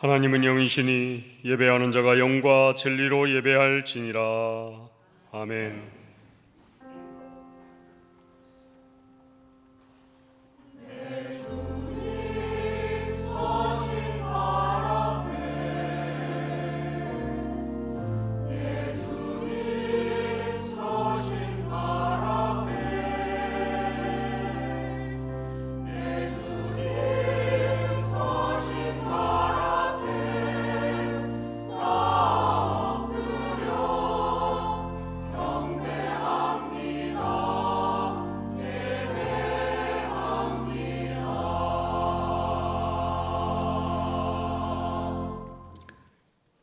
하나님은 영이시니 예배하는 자가 영과 진리로 예배할지니라. 아멘.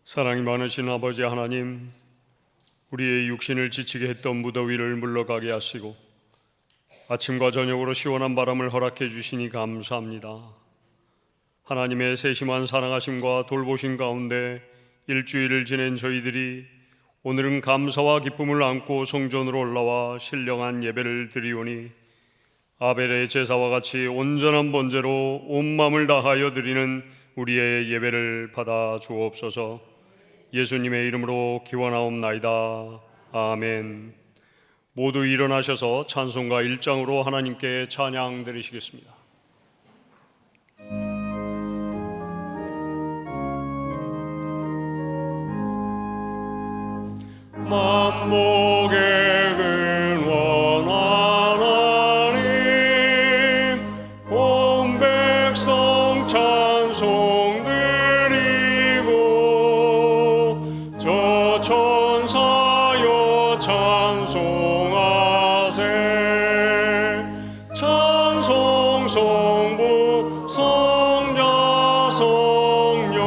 사랑이 많으신 아버지 하나님, 우리의 육신을 지치게 했던 무더위를 물러가게 하시고 아침과 저녁으로 시원한 바람을 허락해 주시니 감사합니다. 하나님의 세심한 사랑하심과 돌보심 가운데 일주일을 지낸 저희들이 오늘은 감사와 기쁨을 안고 성전으로 올라와 신령한 예배를 드리오니 아벨의 제사와 같이 온전한 번제로 온 마음을 다하여 드리는 우리의 예배를 받아 주옵소서. 예수님의 이름으로 기원하옵나이다. 아멘. 모두 일어나셔서 찬송가 1장으로 하나님께 찬양 드리시겠습니다. 만복의 근원 하나님, 온 백성 찬송 드리고 저 천사여 찬송하세. 찬송 성부 성자 성령.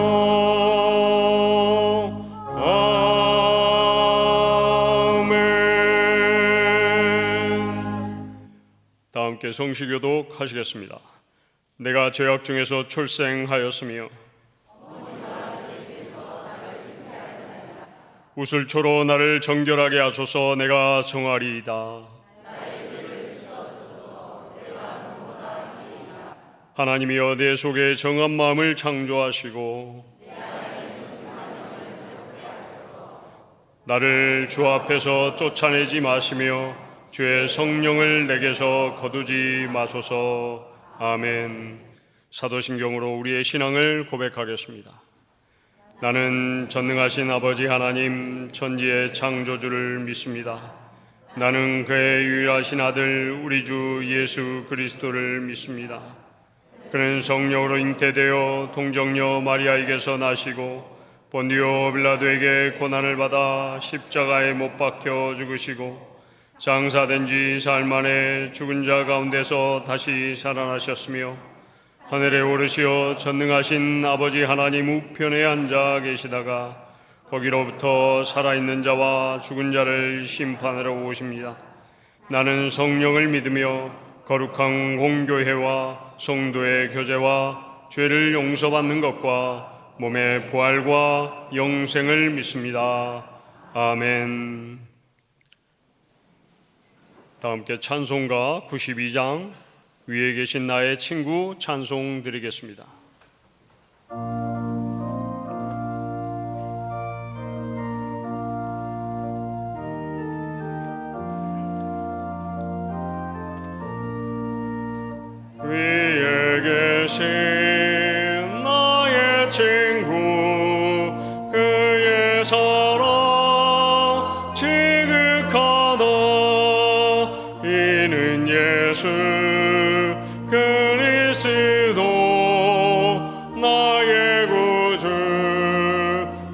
다 함께 성시교독 하시겠습니다. 내가 죄악 중에서 출생하였으며 우슬초로 나를 정결하게 하소서. 내가 정하리이다. 하나님이여 내 속에 정한 마음을 창조하시고 나를 주 앞에서 쫓아내지 마시며 주의 성령을 내게서 거두지 마소서. 아멘. 사도신경으로 우리의 신앙을 고백하겠습니다. 나는 전능하신 아버지 하나님 천지의 창조주를 믿습니다. 나는 그의 유일하신 아들 우리 주 예수 그리스도를 믿습니다. 그는 성령으로 잉태되어 동정녀 마리아에게서 나시고 본디오 빌라도에게 고난을 받아 십자가에 못 박혀 죽으시고 장사된 지 사흘 만에 죽은 자 가운데서 다시 살아나셨으며 하늘에 오르시어 전능하신 아버지 하나님 우편에 앉아 계시다가 거기로부터 살아있는 자와 죽은 자를 심판하러 오십니다. 나는 성령을 믿으며 거룩한 공교회와 성도의 교제와 죄를 용서받는 것과 몸의 부활과 영생을 믿습니다. 아멘. 다 함께 찬송가 92장 위에 계신 나의 친구 찬송 드리겠습니다. 위에 계신 나의 친구 그의 사랑 지극하다. 이는 예수 그리스도 나의 구주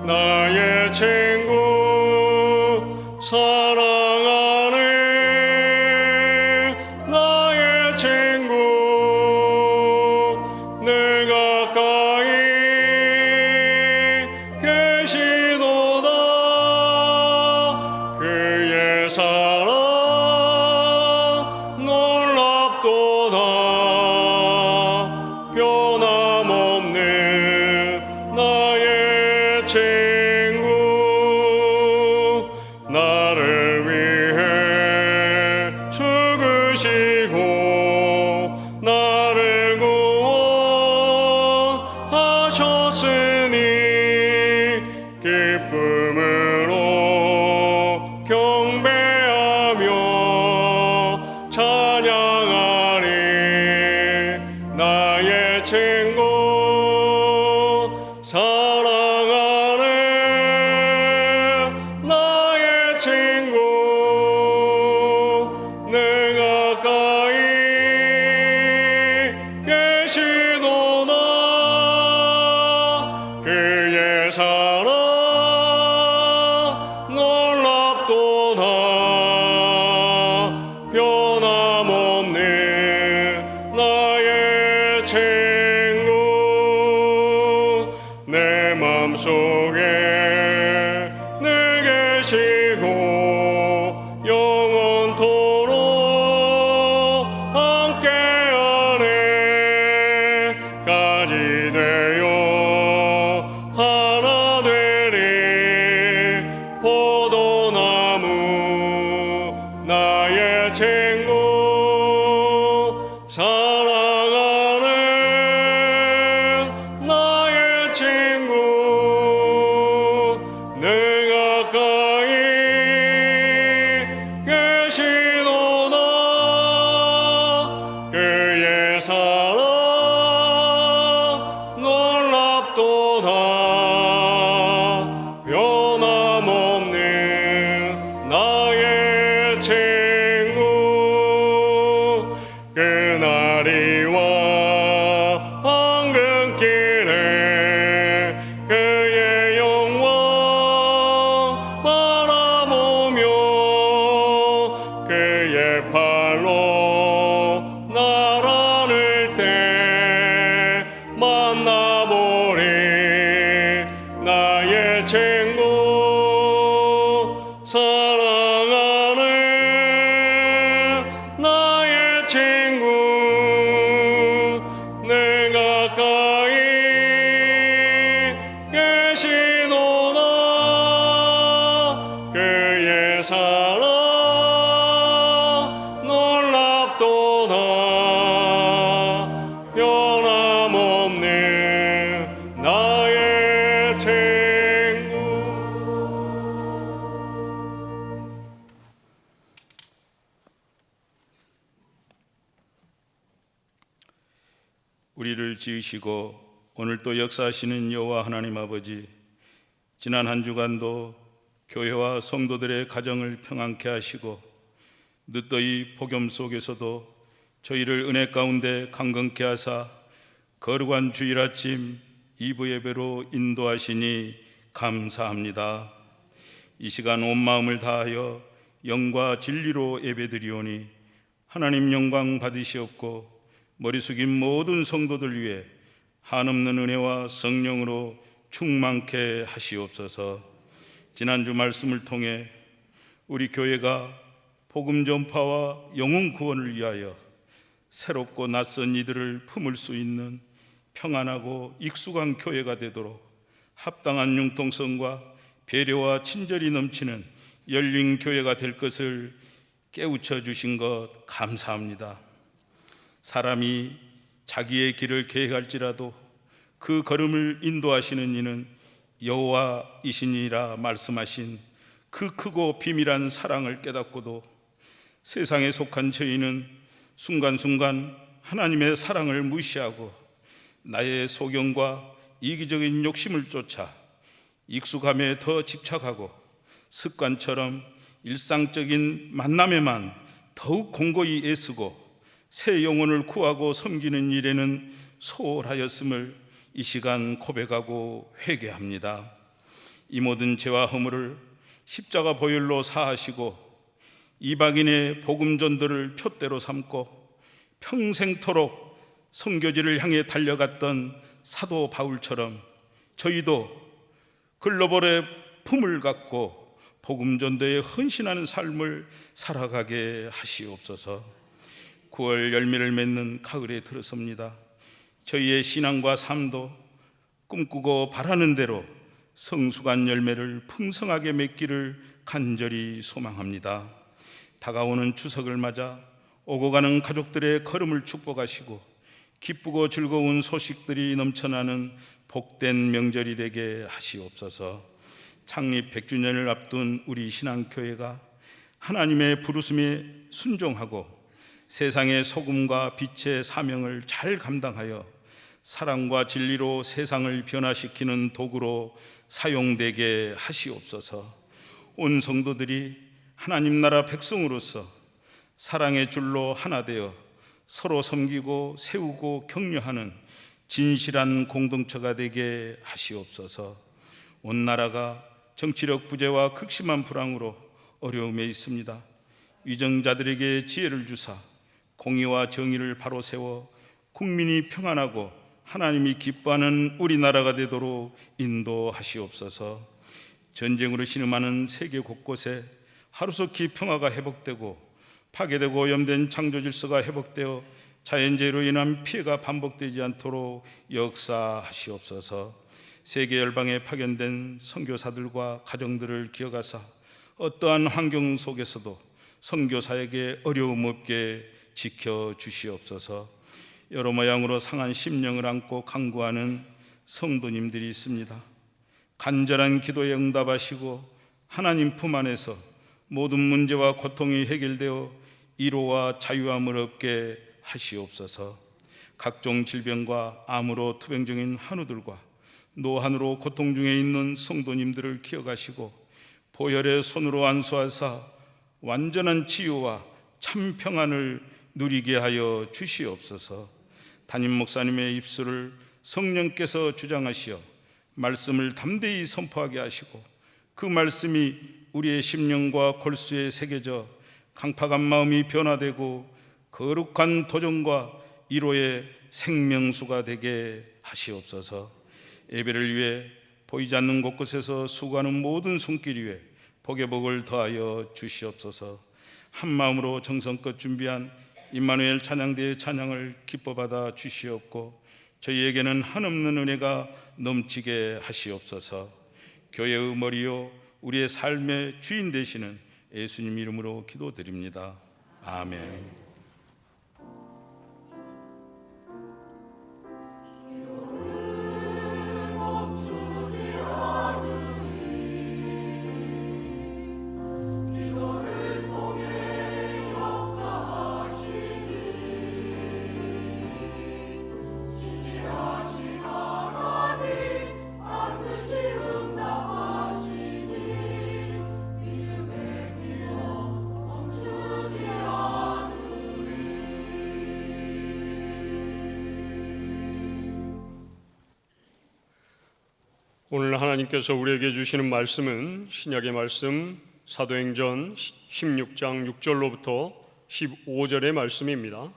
나의 친구 사랑하는 나의 친구 늘 가까이 계시도다. 그의 사랑 놀랍도다. 변함없는 나의 친구 나를 위해 죽으시고 나를 구원하셨으니 경배하며 찬양하리. 나의 친구 사랑하네. 나의 친구 내 가까이 계시도다. 그의 사랑 놀랍도다. 변함없는 나의 친구 내 맘속에 늘 계시고 영원토록 함께하네. 가지 되어 하나 되리. 포도나무 나의 친구 사랑하네. 나의 친구 내 가까이 계시도다. 그의 사랑 놀랍도다. 변함없는 나의 친구. 그날이와 황금길에 그의 영광 바라보며 그의 팔로 날 안을 때 만나보리. 나의 친구 사랑하네. 나의 친구 내 가까이 계시도다. 그의 사랑 놀랍도다. 변함없는 나의 친구. 우리를 지으시고 오늘 또 역사하시는 여호와 하나님 아버지, 지난 한 주간도 교회와 성도들의 가정을 평안케 하시고 늦더위 폭염 속에서도 저희를 은혜 가운데 강건케 하사 거룩한 주일 아침 2부 예배로 인도하시니 감사합니다. 이 시간 온 마음을 다하여 영과 진리로 예배드리오니 하나님 영광 받으시옵고 머리 숙인 모든 성도들 위해 한없는 은혜와 성령으로 충만케 하시옵소서. 지난주 말씀을 통해 우리 교회가 복음 전파와 영혼 구원을 위하여 새롭고 낯선 이들을 품을 수 있는 평안하고 익숙한 교회가 되도록 합당한 융통성과 배려와 친절이 넘치는 열린 교회가 될 것을 깨우쳐 주신 것 감사합니다. 사람이 자기의 길을 계획할지라도 그 걸음을 인도하시는 이는 여호와이시니라 말씀하신 그 크고 비밀한 사랑을 깨닫고도 세상에 속한 저희는 순간순간 하나님의 사랑을 무시하고 나의 소견과 이기적인 욕심을 쫓아 익숙함에 더 집착하고 습관처럼 일상적인 만남에만 더욱 공고히 애쓰고 새 영혼을 구하고 섬기는 일에는 소홀하였음을 이 시간 고백하고 회개합니다. 이 모든 죄와 허물을 십자가 보혈로 사하시고 이방인의 복음 전도를 표대로 삼고 평생토록 선교지를 향해 달려갔던 사도 바울처럼 저희도 글로벌의 품을 갖고 복음 전도에 헌신하는 삶을 살아가게 하시옵소서. 9월 열매를 맺는 가을에 들어섭니다. 저희의 신앙과 삶도 꿈꾸고 바라는 대로 성숙한 열매를 풍성하게 맺기를 간절히 소망합니다. 다가오는 추석을 맞아 오고 가는 가족들의 걸음을 축복하시고 기쁘고 즐거운 소식들이 넘쳐나는 복된 명절이 되게 하시옵소서. 창립 100주년을 앞둔 우리 신앙교회가 하나님의 부르심에 순종하고 세상의 소금과 빛의 사명을 잘 감당하여 사랑과 진리로 세상을 변화시키는 도구로 사용되게 하시옵소서. 온 성도들이 하나님 나라 백성으로서 사랑의 줄로 하나 되어 서로 섬기고 세우고 격려하는 진실한 공동체가 되게 하시옵소서. 온 나라가 정치력 부재와 극심한 불황으로 어려움에 있습니다. 위정자들에게 지혜를 주사 공의와 정의를 바로 세워 국민이 평안하고 하나님이 기뻐하는 우리나라가 되도록 인도하시옵소서. 전쟁으로 신음하는 세계 곳곳에 하루속히 평화가 회복되고 파괴되고 오염된 창조 질서가 회복되어 자연재해로 인한 피해가 반복되지 않도록 역사하시옵소서. 세계 열방에 파견된 선교사들과 가정들을 기억하사 어떠한 환경 속에서도 선교사에게 어려움 없게 지켜주시옵소서. 여러 모양으로 상한 심령을 안고 간구하는 성도님들이 있습니다. 간절한 기도에 응답하시고 하나님 품 안에서 모든 문제와 고통이 해결되어 위로와 자유함을 얻게 하시옵소서. 각종 질병과 암으로 투병 중인 한우들과 노한으로 고통 중에 있는 성도님들을 기억하시고 보혈의 손으로 안수하사 완전한 치유와 참 평안을 누리게 하여 주시옵소서. 담임 목사님의 입술을 성령께서 주장하시어 말씀을 담대히 선포하게 하시고 그 말씀이 우리의 심령과 골수에 새겨져 강팍한 마음이 변화되고 거룩한 도전과 위로의 생명수가 되게 하시옵소서. 예배를 위해 보이지 않는 곳곳에서 수고하는 모든 손길 위에 복의 복을 더하여 주시옵소서. 한 마음으로 정성껏 준비한 임마누엘 찬양대의 찬양을 기뻐 받아 주시옵고 저희에게는 한없는 은혜가 넘치게 하시옵소서. 교회의 머리요 우리의 삶의 주인 되시는 예수님 이름으로 기도드립니다. 아멘. 오늘 하나님께서 우리에게 주시는 말씀은 신약의 말씀 사도행전 16장 6절로부터 15절의 말씀입니다.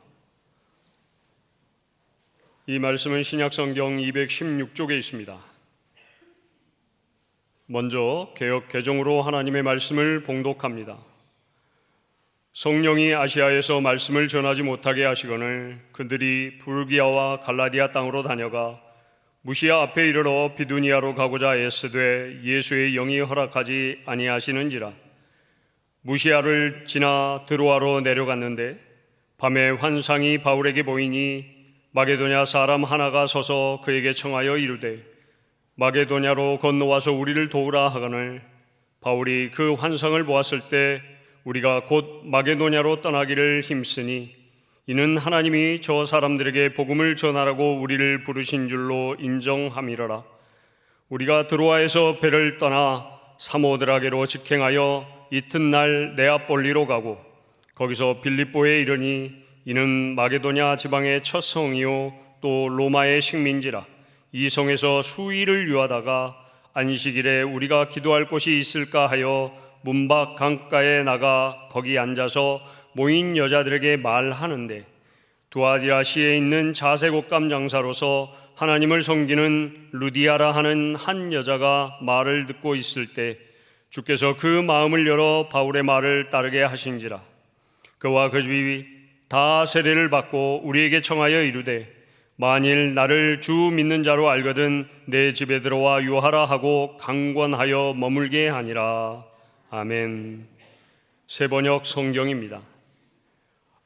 이 말씀은 신약성경 216쪽에 있습니다. 먼저 개역 개정으로 하나님의 말씀을 봉독합니다. 성령이 아시아에서 말씀을 전하지 못하게 하시거늘 그들이 부르기아와 갈라디아 땅으로 다녀가 무시아 앞에 이르러 비두니아로 가고자 애쓰되 예수의 영이 허락하지 아니하시는지라. 무시아를 지나 드로아로 내려갔는데 밤에 환상이 바울에게 보이니 마게도냐 사람 하나가 서서 그에게 청하여 이르되 마게도냐로 건너와서 우리를 도우라 하거늘 바울이 그 환상을 보았을 때 우리가 곧 마게도냐로 떠나기를 힘쓰니 이는 하나님이 저 사람들에게 복음을 전하라고 우리를 부르신 줄로 인정함이러라. 우리가 드로아에서 배를 떠나 사모드라게로 직행하여 이튿날 네아폴리로 가고 거기서 빌립보에 이르니 이는 마게도냐 지방의 첫 성이요 또 로마의 식민지라. 이 성에서 수일을 유하다가 안식일에 우리가 기도할 곳이 있을까 하여 문밖 강가에 나가 거기 앉아서 모인 여자들에게 말하는데 두아디라시에 있는 자색옷감 장사로서 하나님을 섬기는 루디아라 하는 한 여자가 말을 듣고 있을 때 주께서 그 마음을 열어 바울의 말을 따르게 하신지라. 그와 그 집이 다 세례를 받고 우리에게 청하여 이르되 만일 나를 주 믿는 자로 알거든 내 집에 들어와 유하라 하고 강권하여 머물게 하니라. 아멘. 새번역 성경입니다.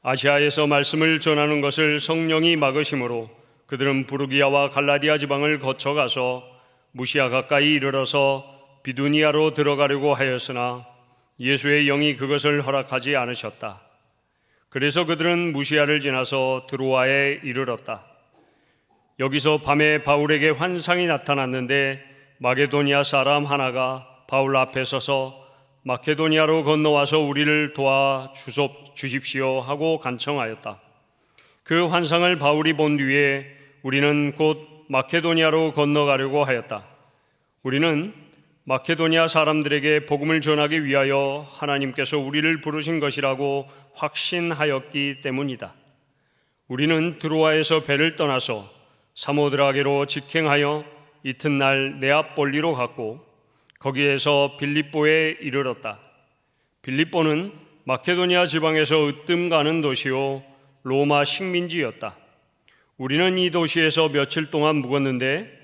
아시아에서 말씀을 전하는 것을 성령이 막으심으로 그들은 부르기아와 갈라디아 지방을 거쳐가서 무시아 가까이 이르러서 비두니아로 들어가려고 하였으나 예수의 영이 그것을 허락하지 않으셨다. 그래서 그들은 무시아를 지나서 드로아에 이르렀다. 여기서 밤에 바울에게 환상이 나타났는데 마게도니아 사람 하나가 바울 앞에 서서 마케도니아로 건너와서 우리를 도와 주십시오 하고 간청하였다. 그 환상을 바울이 본 뒤에 우리는 곧 마케도니아로 건너가려고 하였다. 우리는 마케도니아 사람들에게 복음을 전하기 위하여 하나님께서 우리를 부르신 것이라고 확신하였기 때문이다. 우리는 드로아에서 배를 떠나서 사모드라게로 직행하여 이튿날 네아폴리로 갔고 거기에서 빌립보에 이르렀다. 빌립보는 마케도니아 지방에서 으뜸 가는 도시요 로마 식민지였다. 우리는 이 도시에서 며칠 동안 묵었는데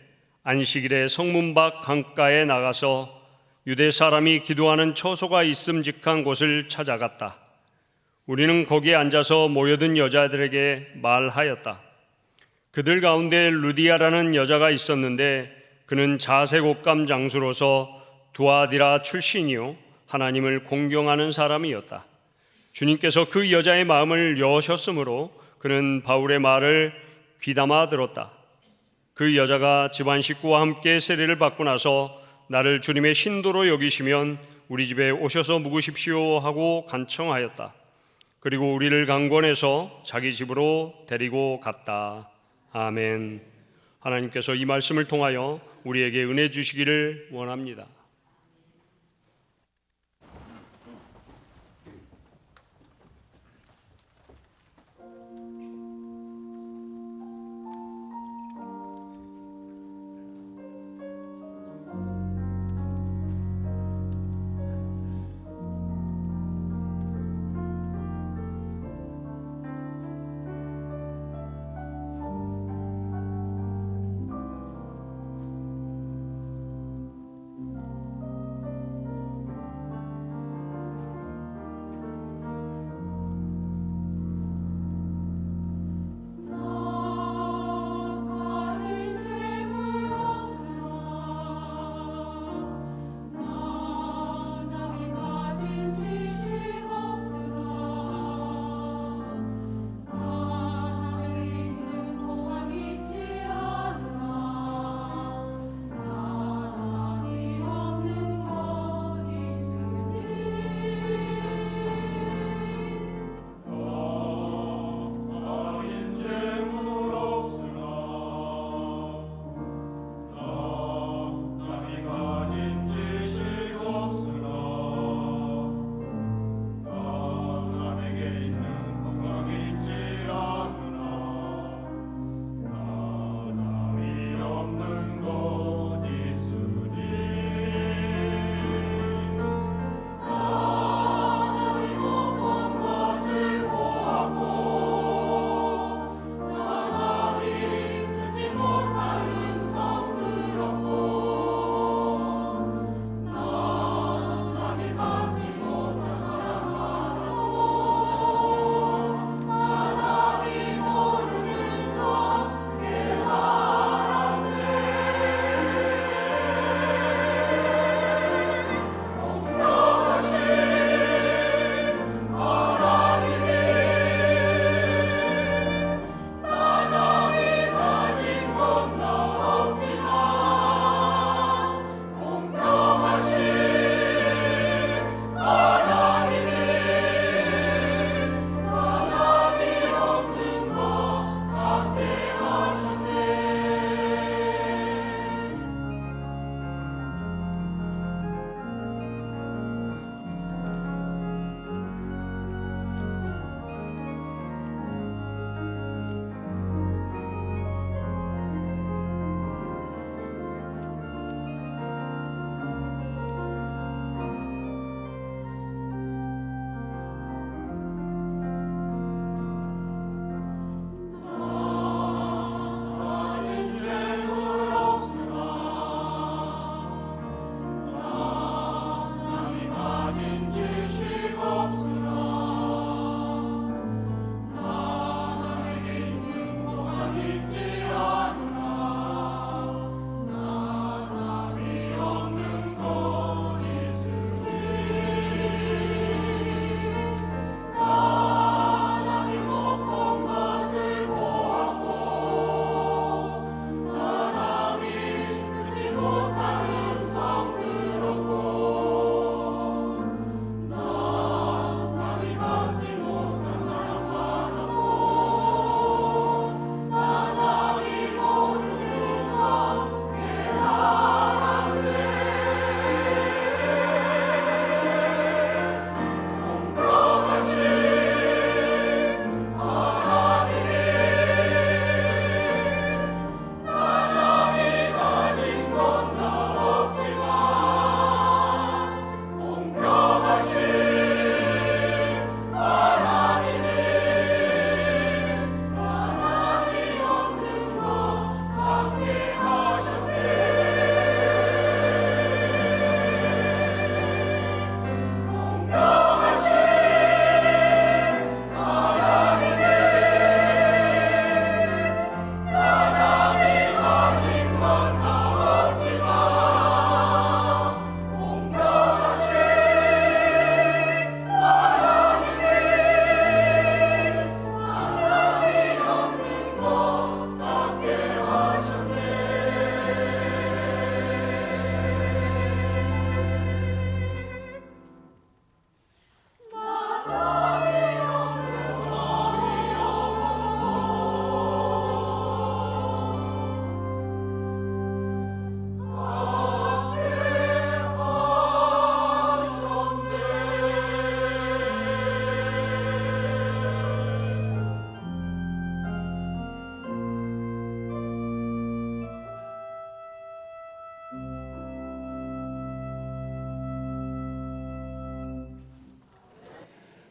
안식일에 성문 밖 강가에 나가서 유대 사람이 기도하는 처소가 있음직한 곳을 찾아갔다. 우리는 거기에 앉아서 모여든 여자들에게 말하였다. 그들 가운데 루디아라는 여자가 있었는데 그는 자색옷감 장수로서 두아디라 출신이요 하나님을 공경하는 사람이었다. 주님께서 그 여자의 마음을 여셨으므로 그는 바울의 말을 귀담아 들었다. 그 여자가 집안 식구와 함께 세례를 받고 나서 나를 주님의 신도로 여기시면 우리 집에 오셔서 묵으십시오 하고 간청하였다. 그리고 우리를 강권해서 자기 집으로 데리고 갔다. 아멘. 하나님께서 이 말씀을 통하여 우리에게 은혜 주시기를 원합니다.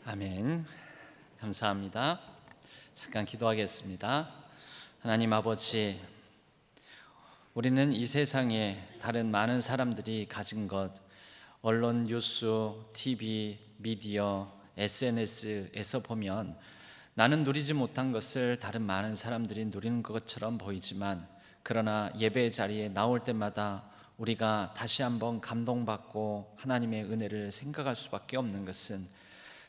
아멘. 감사합니다. 잠깐 기도하겠습니다. 하나님 아버지, 우리는 이 세상에 다른 많은 사람들이 가진 것, 언론, 뉴스, TV, 미디어, SNS에서 보면 나는 누리지 못한 것을 다른 많은 사람들이 누리는 것처럼 보이지만, 그러나 예배의 자리에 나올 때마다 우리가 다시 한번 감동받고 하나님의 은혜를 생각할 수밖에 없는 것은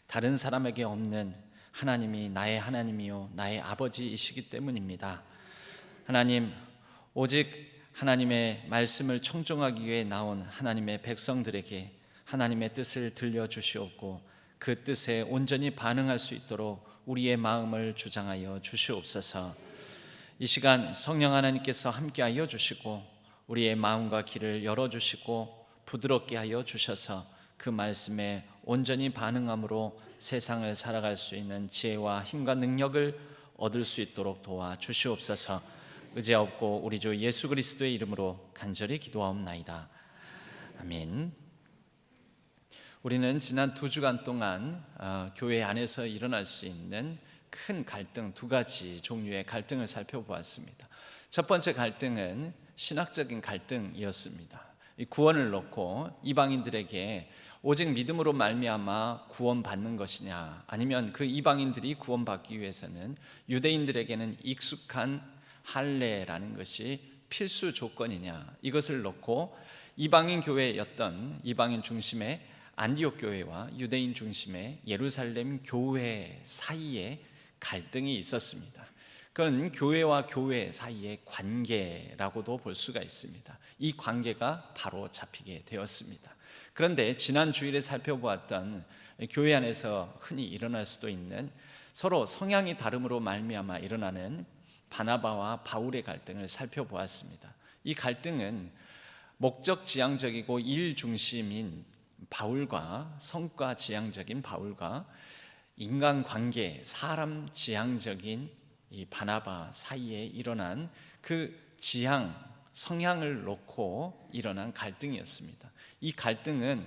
다른 사람에게 없는 하나님이 나의 하나님이요 나의 아버지이시기 때문입니다. 하나님, 오직 하나님의 말씀을 청종하기 위해 나온 하나님의 백성들에게 하나님의 뜻을 들려주시옵고 그 뜻에 온전히 반응할 수 있도록 우리의 마음을 주장하여 주시옵소서. 이 시간 성령 하나님께서 함께하여 주시고 우리의 마음과 귀를 열어주시고 부드럽게 하여 주셔서 그 말씀에 온전히 반응함으로 세상을 살아갈 수 있는 지혜와 힘과 능력을 얻을 수 있도록 도와 주시옵소서. 의지하옵고 우리 주 예수 그리스도의 이름으로 간절히 기도하옵나이다. 아멘. 우리는 지난 2주간 동안 교회 안에서 일어날 수 있는 큰 갈등, 2가지 종류의 갈등을 살펴보았습니다. 첫 번째 갈등은 신학적인 갈등이었습니다. 구원을 놓고 이방인들에게 오직 믿음으로 말미암아 구원받는 것이냐, 아니면 그 이방인들이 구원받기 위해서는 유대인들에게는 익숙한 할례라는 것이 필수 조건이냐, 이것을 놓고 이방인 교회였던 이방인 중심의 안디옥 교회와 유대인 중심의 예루살렘 교회 사이에 갈등이 있었습니다. 그건 교회와 교회 사이의 관계라고도 볼 수가 있습니다. 이 관계가 바로 잡히게 되었습니다. 그런데 지난 주일에 살펴보았던 교회 안에서 흔히 일어날 수도 있는 서로 성향이 다름으로 말미암아 일어나는 바나바와 바울의 갈등을 살펴보았습니다. 이 갈등은 목적 지향적이고 일 중심인 바울과 성과 지향적인 바울과 인간관계, 사람 지향적인 이 바나바 사이에 일어난 그 지향, 성향을 놓고 일어난 갈등이었습니다. 이 갈등은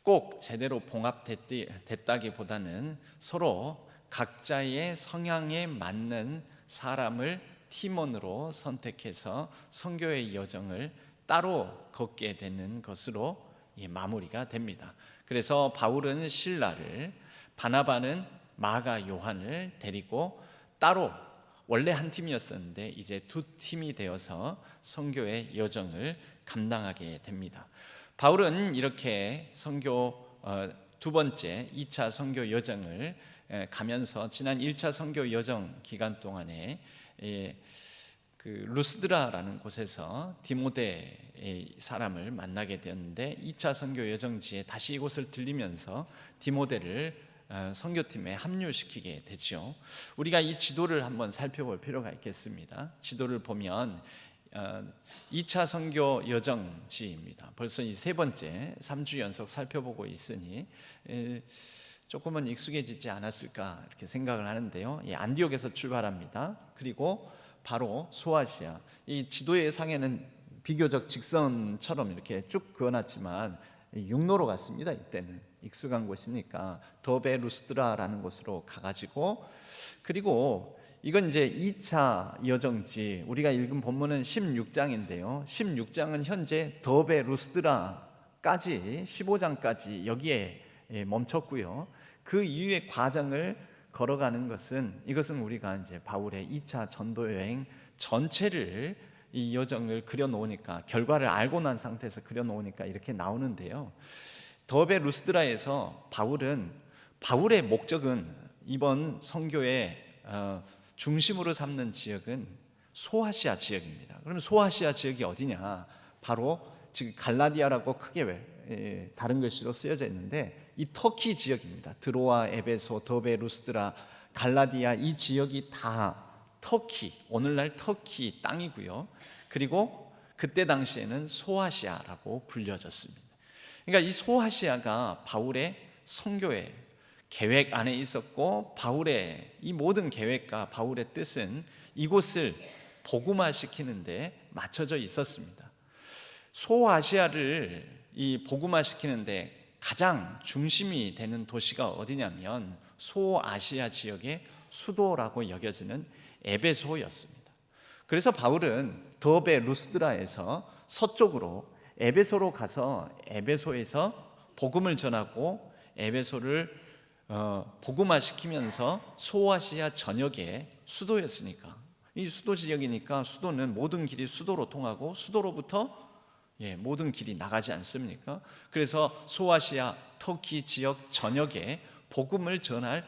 꼭 제대로 봉합됐다기보다는 서로 각자의 성향에 맞는 사람을 팀원으로 선택해서 선교의 여정을 따로 걷게 되는 것으로 마무리가 됩니다. 그래서 바울은 실라를, 바나바는 마가 요한을 데리고 따로, 원래 한 팀이었었는데 이제 2팀이 되어서 선교의 여정을 감당하게 됩니다. 바울은 이렇게 선교 2번째 2차 선교 여정을 가면서 지난 1차 선교 여정 기간 동안에 그 루스드라라는 곳에서 디모데의 사람을 만나게 되었는데 2차 선교 여정지에 다시 이곳을 들리면서 디모데를 선교팀에 합류시키게 되죠. 우리가 이 지도를 한번 살펴볼 필요가 있겠습니다. 지도를 보면 2차 선교 여정지입니다. 벌써 이 3번째 3주 연속 살펴보고 있으니 조금은 익숙해지지 않았을까 이렇게 생각을 하는데요. 안디옥에서 출발합니다. 그리고 바로 소아시아, 이 지도의 상에는 비교적 직선처럼 이렇게 쭉 그어놨지만 육로로 갔습니다. 이때는 익숙한 곳이니까 더베 루스드라라는 곳으로 가가지고, 그리고 이건 이제 2차 여정지, 우리가 읽은 본문은 16장인데요 16장은 현재 더베 루스드라까지 15장까지 여기에 멈췄고요. 그 이후의 과정을 걸어가는 것은, 이것은 우리가 이제 바울의 2차 전도 여행 전체를, 이 여정을 그려놓으니까, 결과를 알고 난 상태에서 그려놓으니까 이렇게 나오는데요. 더베 루스드라에서 바울의 목적은, 이번 선교의 중심으로 삼는 지역은 소아시아 지역입니다. 그럼 소아시아 지역이 어디냐? 바로 지금 갈라디아라고 크게 다른 글씨로 쓰여져 있는데 이 터키 지역입니다. 드로아, 에베소, 더베, 루스드라, 갈라디아, 이 지역이 다 터키, 오늘날 터키 땅이고요. 그리고 그때 당시에는 소아시아라고 불려졌습니다. 그러니까 이 소아시아가 바울의 선교의 계획 안에 있었고, 바울의 이 모든 계획과 바울의 뜻은 이곳을 복음화시키는 데 맞춰져 있었습니다. 소아시아를 이 복음화시키는 데 가장 중심이 되는 도시가 어디냐면 소아시아 지역의 수도라고 여겨지는 에베소였습니다. 그래서 바울은 더베 루스드라에서 서쪽으로 에베소로 가서 에베소에서 복음을 전하고 에베소를 복음화시키면서 소아시아 전역의 수도였으니까, 이 수도 지역이니까 수도는 모든 길이 수도로 통하고 수도로부터 모든 길이 나가지 않습니까? 그래서 소아시아 터키 지역 전역에 복음을 전할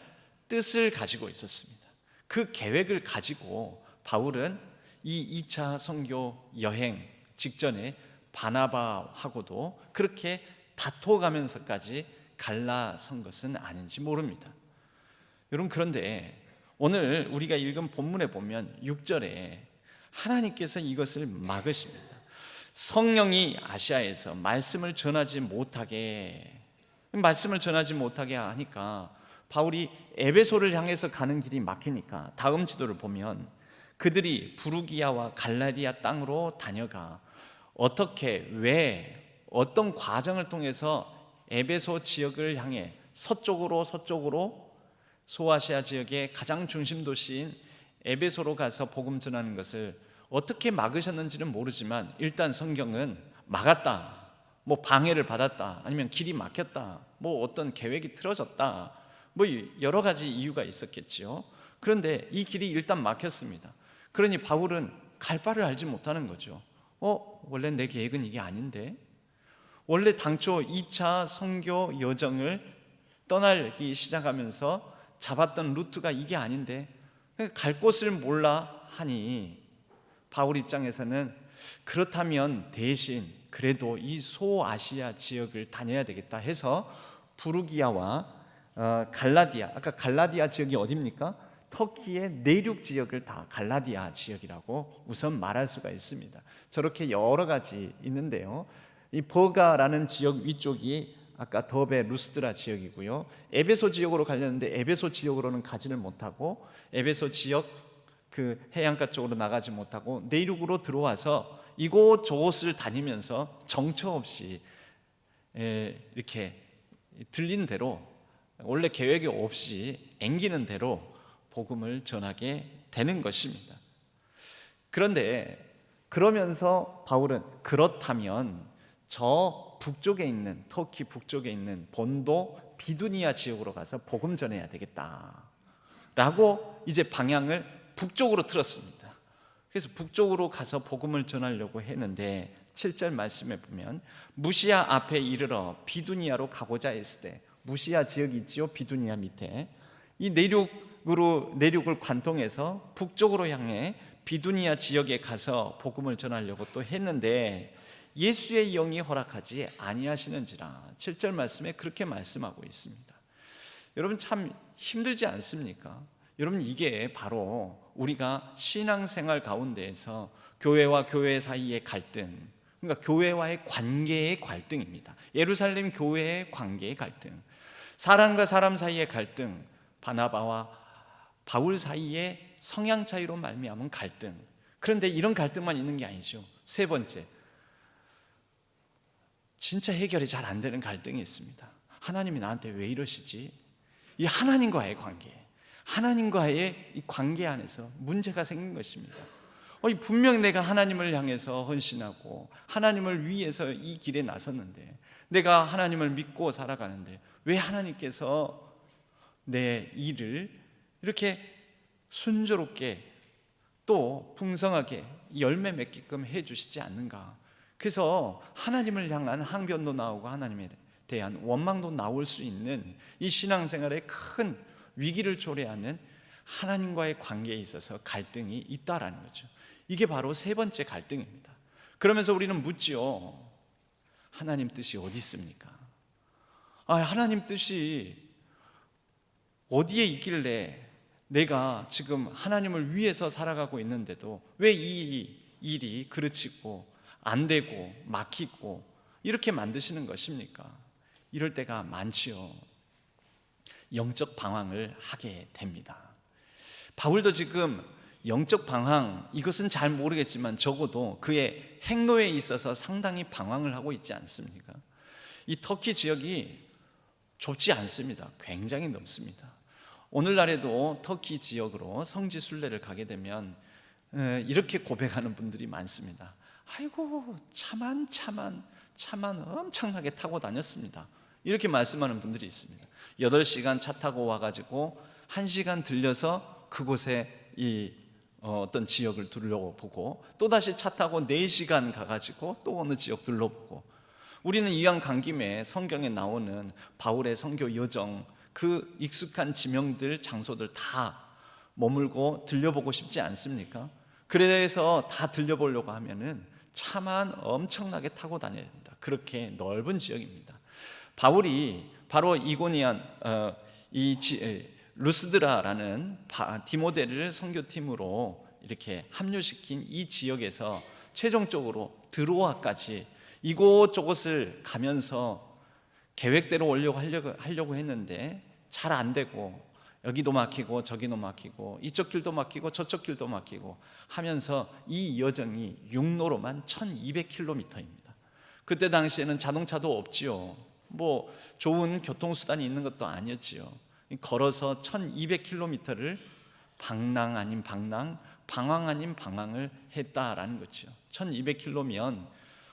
뜻을 가지고 있었습니다. 그 계획을 가지고 바울은 이 2차 선교 여행 직전에 바나바하고도 그렇게 다퉈가면서까지 갈라선 것은 아닌지 모릅니다. 여러분, 그런데 오늘 우리가 읽은 본문에 보면 6절에 하나님께서 이것을 막으십니다. 성령이 아시아에서 말씀을 전하지 못하게 하니까 바울이 에베소를 향해서 가는 길이 막히니까 다음 지도를 보면 그들이 부르기아와 갈라디아 땅으로 다녀가 어떻게, 왜, 어떤 과정을 통해서 에베소 지역을 향해 서쪽으로 소아시아 지역의 가장 중심 도시인 에베소로 가서 복음 전하는 것을 어떻게 막으셨는지는 모르지만 일단 성경은 막았다, 방해를 받았다, 아니면 길이 막혔다, 어떤 계획이 틀어졌다, 여러 가지 이유가 있었겠지요. 그런데 이 길이 일단 막혔습니다. 그러니 바울은 갈 바를 알지 못하는 거죠. 원래 내 계획은 이게 아닌데, 원래 당초 2차 선교 여정을 떠나기 시작하면서 잡았던 루트가 이게 아닌데 갈 곳을 몰라 하니 바울 입장에서는 그렇다면 대신 그래도 이 소아시아 지역을 다녀야 되겠다 해서 부르기아와 갈라디아, 아까 갈라디아 지역이 어디입니까? 터키의 내륙 지역을 다 갈라디아 지역이라고 우선 말할 수가 있습니다. 저렇게 여러 가지 있는데요, 이 버가라는 지역 위쪽이 아까 더베 루스드라 지역이고요, 에베소 지역으로 가려는데 에베소 지역으로는 가지를 못하고 에베소 지역 그 해안가 쪽으로 나가지 못하고 내륙으로 들어와서 이곳저곳을 다니면서 정처 없이 이렇게 들린 대로, 원래 계획이 없이 앵기는 대로 복음을 전하게 되는 것입니다. 그런데 그러면서 바울은 그렇다면 저 북쪽에 있는, 터키 북쪽에 있는 본도 비두니아 지역으로 가서 복음 전해야 되겠다라고 이제 방향을 북쪽으로 틀었습니다. 그래서 북쪽으로 가서 복음을 전하려고 했는데 7절 말씀에 보면 무시아 앞에 이르러 비두니아로 가고자 했을 때, 무시아 지역이 있지요, 비두니아 밑에. 이 내륙을 관통해서 북쪽으로 향해 비두니아 지역에 가서 복음을 전하려고 또 했는데 예수의 영이 허락하지 아니하시는지라 7절 말씀에 그렇게 말씀하고 있습니다. 여러분, 참 힘들지 않습니까? 여러분, 이게 바로 우리가 신앙생활 가운데에서 교회와 교회 사이의 갈등, 그러니까 교회와의 관계의 갈등입니다. 예루살렘 교회의 관계의 갈등, 사람과 사람 사이의 갈등, 바나바와 바울 사이의 성향 차이로 말미암은 갈등. 그런데 이런 갈등만 있는 게 아니죠. 세 번째, 진짜 해결이 잘 안 되는 갈등이 있습니다. 하나님이 나한테 왜 이러시지? 이 하나님과의 관계, 하나님과의 이 관계 안에서 문제가 생긴 것입니다. 분명히 내가 하나님을 향해서 헌신하고 하나님을 위해서 이 길에 나섰는데, 내가 하나님을 믿고 살아가는데 왜 하나님께서 내 일을 이렇게 순조롭게 또 풍성하게 열매 맺게끔 해주시지 않는가? 그래서 하나님을 향한 항변도 나오고 하나님에 대한 원망도 나올 수 있는 이 신앙생활에 큰 위기를 초래하는 하나님과의 관계에 있어서 갈등이 있다라는 거죠. 이게 바로 세 번째 갈등입니다. 그러면서 우리는 묻지요. 하나님 뜻이 어디 있습니까? 하나님 뜻이 어디에 있길래 내가 지금 하나님을 위해서 살아가고 있는데도 왜 이 일이 그르치고 안 되고 막히고 이렇게 만드시는 것입니까? 이럴 때가 많지요. 영적 방황을 하게 됩니다. 바울도 지금 영적 방황, 이것은 잘 모르겠지만 적어도 그의 행로에 있어서 상당히 방황을 하고 있지 않습니까? 이 터키 지역이 좁지 않습니다. 굉장히 넓습니다. 오늘날에도 터키 지역으로 성지 순례를 가게 되면 이렇게 고백하는 분들이 많습니다. 아이고, 차만 엄청나게 타고 다녔습니다. 이렇게 말씀하는 분들이 있습니다. 8시간 차 타고 와가지고 1시간 들려서 그곳에 어떤 지역을 둘러보고, 또다시 차 타고 4시간 가가지고 또 어느 지역 둘러보고. 우리는 이왕 간 김에 성경에 나오는 바울의 선교 여정, 그 익숙한 지명들, 장소들 다 머물고 들려보고 싶지 않습니까? 그래서 다 들려보려고 하면은 차만 엄청나게 타고 다녀야 됩니다. 그렇게 넓은 지역입니다. 바울이 바로 이고니안, 루스드라라는 디모데를 선교팀으로 이렇게 합류시킨 이 지역에서 최종적으로 드로아까지 이곳저곳을 가면서 계획대로 하려고 했는데 잘 안 되고, 여기도 막히고 저기도 막히고 이쪽 길도 막히고 저쪽 길도 막히고 하면서 이 여정이 육로로만 1200km입니다. 그때 당시에는 자동차도 없지요. 뭐 좋은 교통수단이 있는 것도 아니었지요. 걸어서 1200km를 방랑 아닌 방랑, 방황 아닌 방황을 했다라는 거죠. 1200km면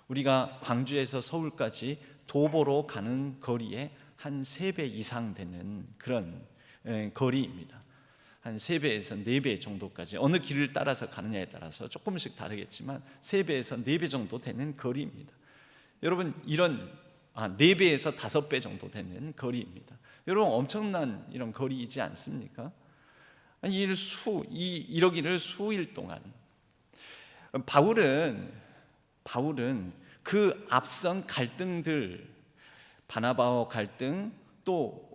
우리가 광주에서 서울까지 도보로 가는 거리에 한 3배 이상 되는 그런 거리입니다. 한 3배에서 4배 정도까지, 어느 길을 따라서 가느냐에 따라서 조금씩 다르겠지만 3배에서 4배 정도 되는 거리입니다. 여러분, 이런 4배에서 5배 정도 되는 거리입니다. 여러분, 엄청난 이런 거리이지 않습니까? 이러기를 수일 동안 바울은 그 앞선 갈등들, 바나바와 갈등, 또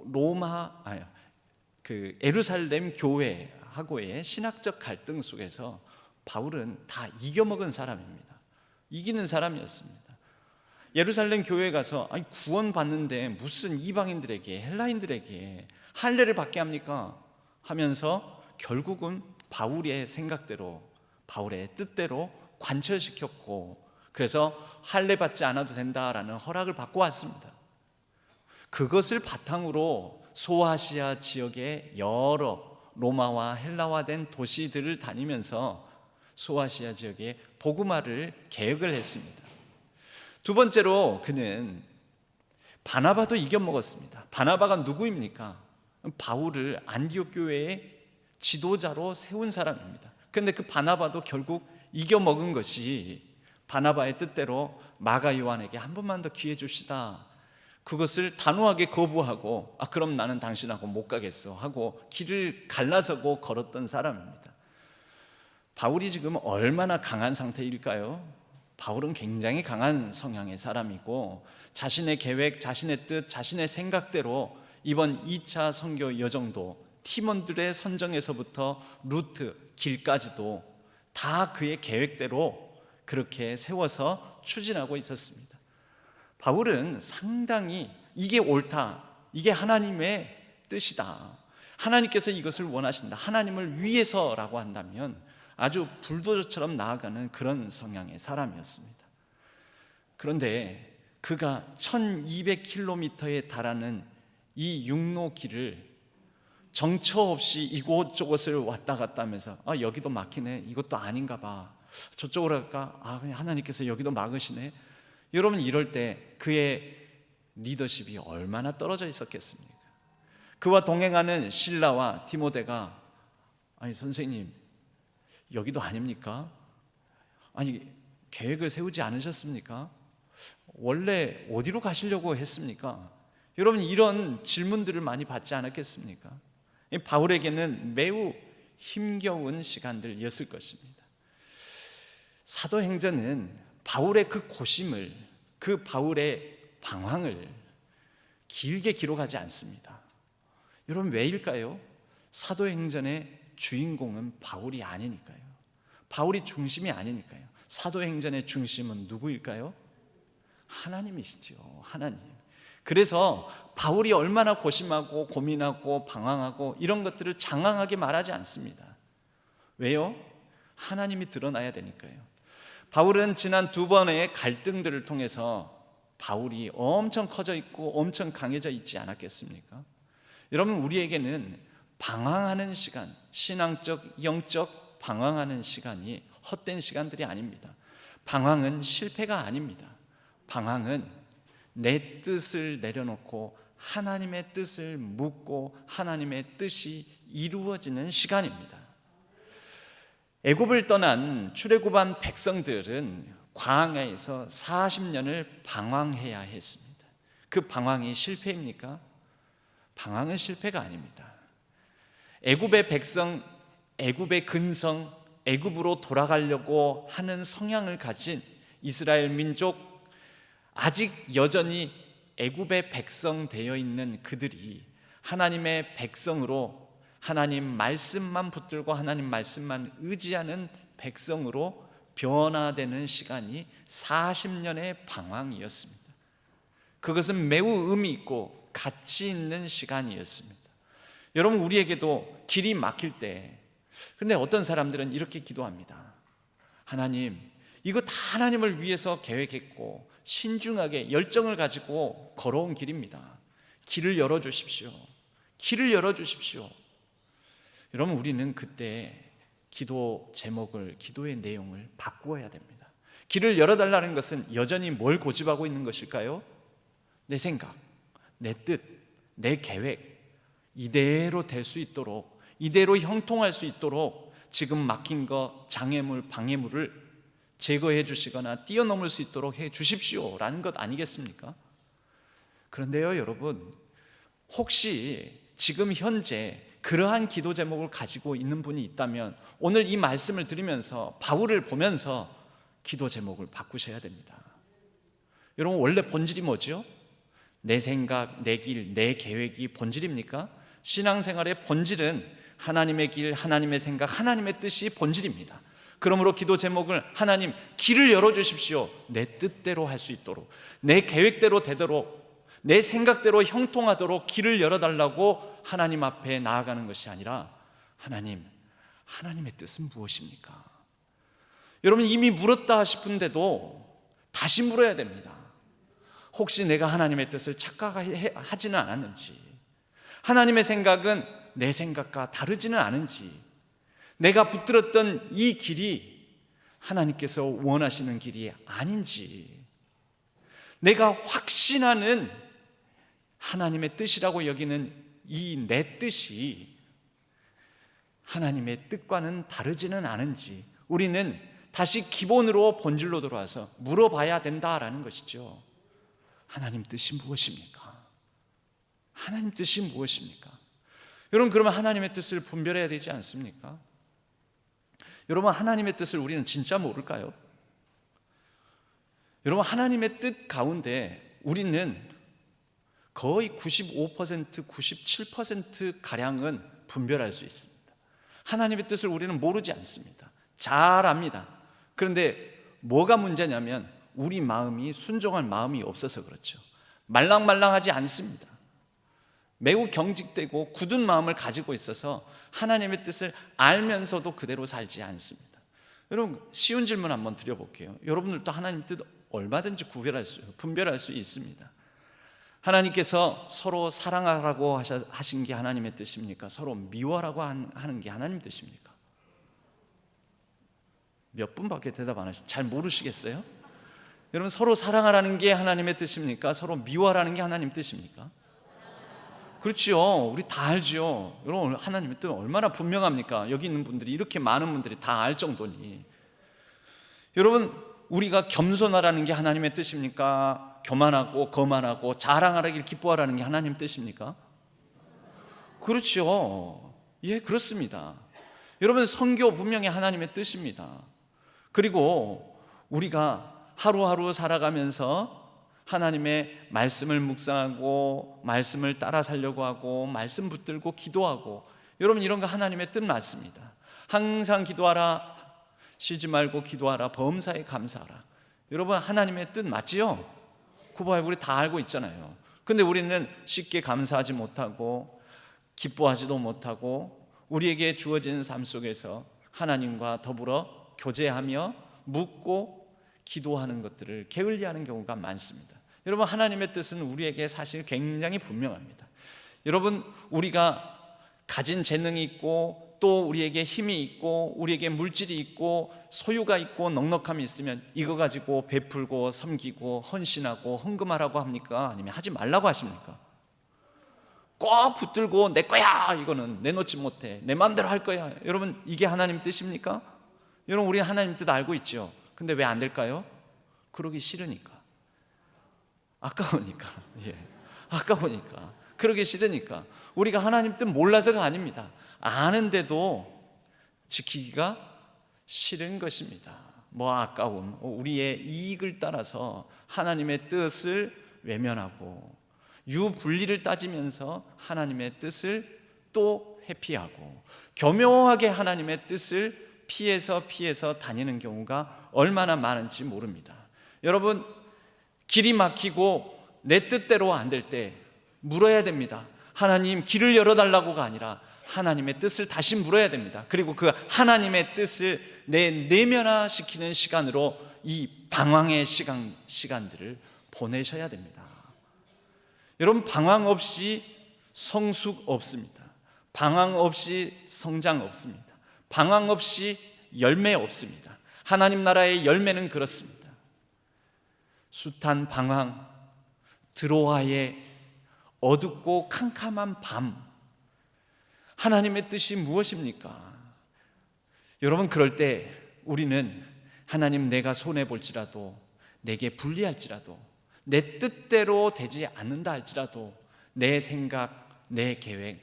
예루살렘 교회하고의 신학적 갈등 속에서 바울은 다 이겨먹은 사람입니다. 이기는 사람이었습니다. 예루살렘 교회에 가서 구원받는데 무슨 이방인들에게, 헬라인들에게 할례를 받게 합니까? 하면서 결국은 바울의 생각대로, 바울의 뜻대로 관철시켰고, 그래서 할례 받지 않아도 된다라는 허락을 받고 왔습니다. 그것을 바탕으로 소아시아 지역의 여러 로마와 헬라화된 도시들을 다니면서 소아시아 지역에 복음화를 계획을 했습니다. 두 번째로 그는 바나바도 이겨먹었습니다. 바나바가 누구입니까? 바울을 안디옥 교회의 지도자로 세운 사람입니다. 그런데 그 바나바도 결국 이겨먹은 것이, 바나바의 뜻대로 마가 요한에게 한 번만 더 기회 줍시다, 그것을 단호하게 거부하고 그럼 나는 당신하고 못 가겠어 하고 길을 갈라서고 걸었던 사람입니다. 바울이 지금 얼마나 강한 상태일까요? 바울은 굉장히 강한 성향의 사람이고, 자신의 계획, 자신의 뜻, 자신의 생각대로 이번 2차 선교 여정도 팀원들의 선정에서부터 루트, 길까지도 다 그의 계획대로 그렇게 세워서 추진하고 있었습니다. 바울은 상당히 이게 옳다, 이게 하나님의 뜻이다, 하나님께서 이것을 원하신다, 하나님을 위해서라고 한다면 아주 불도저처럼 나아가는 그런 성향의 사람이었습니다. 그런데 그가 1200km에 달하는 이 육로 길을 정처 없이 이곳저곳을 왔다 갔다 하면서 여기도 막히네, 이것도 아닌가 봐, 저쪽으로 갈까, 그냥 하나님께서 여기도 막으시네. 여러분, 이럴 때 그의 리더십이 얼마나 떨어져 있었겠습니까? 그와 동행하는 실라와 디모데가 선생님, 여기도 아닙니까? 계획을 세우지 않으셨습니까? 원래 어디로 가시려고 했습니까? 여러분, 이런 질문들을 많이 받지 않았겠습니까? 바울에게는 매우 힘겨운 시간들이었을 것입니다. 사도행전은 바울의 그 고심을, 그 바울의 방황을 길게 기록하지 않습니다. 여러분, 왜일까요? 사도행전의 주인공은 바울이 아니니까요. 바울이 중심이 아니니까요. 사도행전의 중심은 누구일까요? 하나님이시죠. 하나님. 그래서 바울이 얼마나 고심하고 고민하고 방황하고 이런 것들을 장황하게 말하지 않습니다. 왜요? 하나님이 드러나야 되니까요. 바울은 지난 2번의 갈등들을 통해서 바울이 엄청 커져 있고 엄청 강해져 있지 않았겠습니까? 여러분, 우리에게는 방황하는 시간, 신앙적, 영적 방황하는 시간이 헛된 시간들이 아닙니다. 방황은 실패가 아닙니다. 방황은 내 뜻을 내려놓고 하나님의 뜻을 묻고 하나님의 뜻이 이루어지는 시간입니다. 애굽을 떠난 출애굽한 백성들은 광야에서 40년을 방황해야 했습니다. 그 방황이 실패입니까? 방황은 실패가 아닙니다. 애굽의 백성, 애굽의 근성, 애굽으로 돌아가려고 하는 성향을 가진 이스라엘 민족, 아직 여전히 애굽의 백성 되어 있는 그들이 하나님의 백성으로 하나님 말씀만 붙들고 하나님 말씀만 의지하는 백성으로 변화되는 시간이 40년의 방황이었습니다. 그것은 매우 의미 있고 가치 있는 시간이었습니다. 여러분, 우리에게도 길이 막힐 때, 근데 어떤 사람들은 이렇게 기도합니다. 하나님, 이거 다 하나님을 위해서 계획했고 신중하게 열정을 가지고 걸어온 길입니다. 길을 열어주십시오. 길을 열어주십시오. 여러분, 우리는 그때 기도 제목을, 기도의 내용을 바꾸어야 됩니다. 길을 열어달라는 것은 여전히 뭘 고집하고 있는 것일까요? 내 생각, 내 뜻, 내 계획, 이대로 될 수 있도록, 이대로 형통할 수 있도록 지금 막힌 거, 장애물, 방해물을 제거해 주시거나 뛰어넘을 수 있도록 해 주십시오 라는 것 아니겠습니까? 그런데요, 여러분, 혹시 지금 현재 그러한 기도 제목을 가지고 있는 분이 있다면 오늘 이 말씀을 들으면서, 바울을 보면서 기도 제목을 바꾸셔야 됩니다. 여러분, 원래 본질이 뭐죠? 내 생각, 내 길, 내 계획이 본질입니까? 신앙생활의 본질은 하나님의 길, 하나님의 생각, 하나님의 뜻이 본질입니다. 그러므로 기도 제목을, 하나님 길을 열어주십시오. 내 뜻대로 할 수 있도록, 내 계획대로 되도록, 내 생각대로 형통하도록 길을 열어달라고 하나님 앞에 나아가는 것이 아니라, 하나님, 하나님의 뜻은 무엇입니까? 여러분, 이미 물었다 싶은데도 다시 물어야 됩니다. 혹시 내가 하나님의 뜻을 착각하지는 않았는지, 하나님의 생각은 내 생각과 다르지는 않은지, 내가 붙들었던 이 길이 하나님께서 원하시는 길이 아닌지, 내가 확신하는 하나님의 뜻이라고 여기는 이 내 뜻이 하나님의 뜻과는 다르지는 않은지, 우리는 다시 기본으로, 본질로 돌아와서 물어봐야 된다라는 것이죠. 하나님 뜻이 무엇입니까? 하나님 뜻이 무엇입니까? 여러분, 그러면 하나님의 뜻을 분별해야 되지 않습니까? 여러분, 하나님의 뜻을 우리는 진짜 모를까요? 여러분, 하나님의 뜻 가운데 우리는 거의 95%, 97%가량은 분별할 수 있습니다. 하나님의 뜻을 우리는 모르지 않습니다. 잘 압니다. 그런데 뭐가 문제냐면 우리 마음이 순종할 마음이 없어서 그렇죠. 말랑말랑하지 않습니다. 매우 경직되고 굳은 마음을 가지고 있어서 하나님의 뜻을 알면서도 그대로 살지 않습니다. 여러분, 쉬운 질문 한번 드려볼게요. 여러분들도 하나님 뜻 얼마든지 분별할 수 있습니다. 하나님께서 서로 사랑하라고 하신 게 하나님의 뜻입니까? 서로 미워하라고 하는 게 하나님 뜻입니까? 몇 분밖에 대답 안 하시죠? 잘 모르시겠어요? 여러분, 서로 사랑하라는 게 하나님의 뜻입니까? 서로 미워하라는 게 하나님 뜻입니까? 그렇죠. 우리 다 알죠. 여러분, 하나님의 뜻 얼마나 분명합니까? 여기 있는 분들이, 이렇게 많은 분들이 다 알 정도니. 여러분, 우리가 겸손하라는 게 하나님의 뜻입니까? 교만하고 거만하고 자랑하라길 기뻐하라는 게 하나님 뜻입니까? 그렇죠. 예, 그렇습니다. 여러분, 선교 분명히 하나님의 뜻입니다. 그리고 우리가 하루하루 살아가면서 하나님의 말씀을 묵상하고 말씀을 따라 살려고 하고 말씀 붙들고 기도하고, 여러분, 이런 거 하나님의 뜻 맞습니다. 항상 기도하라, 쉬지 말고 기도하라, 범사에 감사하라. 여러분, 하나님의 뜻 맞지요? 그거 우리 다 알고 있잖아요. 근데 우리는 쉽게 감사하지 못하고 기뻐하지도 못하고 우리에게 주어진 삶 속에서 하나님과 더불어 교제하며 묻고 기도하는 것들을 게을리하는 경우가 많습니다. 여러분, 하나님의 뜻은 우리에게 사실 굉장히 분명합니다. 여러분, 우리가 가진 재능이 있고 또 우리에게 힘이 있고 우리에게 물질이 있고 소유가 있고 넉넉함이 있으면 이거 가지고 베풀고 섬기고 헌신하고 헌금하라고 합니까? 아니면 하지 말라고 하십니까? 꼭 붙들고 내 거야, 이거는 내놓지 못해, 내 마음대로 할 거야. 여러분, 이게 하나님 뜻입니까? 여러분, 우리 하나님 뜻 알고 있죠? 근데 왜 안 될까요? 그러기 싫으니까, 아까우니까. 아까우니까, 그러기 싫으니까. 우리가 하나님 뜻 몰라서가 아닙니다. 아는데도 지키기가 싫은 것입니다. 뭐 아까움, 우리의 이익을 따라서 하나님의 뜻을 외면하고 유분리를 따지면서 하나님의 뜻을 또 회피하고 교묘하게 하나님의 뜻을 피해서 다니는 경우가 얼마나 많은지 모릅니다. 여러분, 길이 막히고 내 뜻대로 안 될 때 물어야 됩니다. 하나님, 길을 열어달라고가 아니라 하나님의 뜻을 다시 물어야 됩니다. 그리고 그 하나님의 뜻을 내면화시키는 시간으로 이 방황의 시간들을 보내셔야 됩니다. 여러분, 방황 없이 성숙 없습니다. 방황 없이 성장 없습니다. 방황 없이 열매 없습니다. 하나님 나라의 열매는 그렇습니다. 숱한 방황, 드로아의 어둡고 캄캄한 밤, 하나님의 뜻이 무엇입니까? 여러분, 그럴 때 우리는 하나님, 내가 손해볼지라도, 내게 불리할지라도, 내 뜻대로 되지 않는다 할지라도 내 생각, 내 계획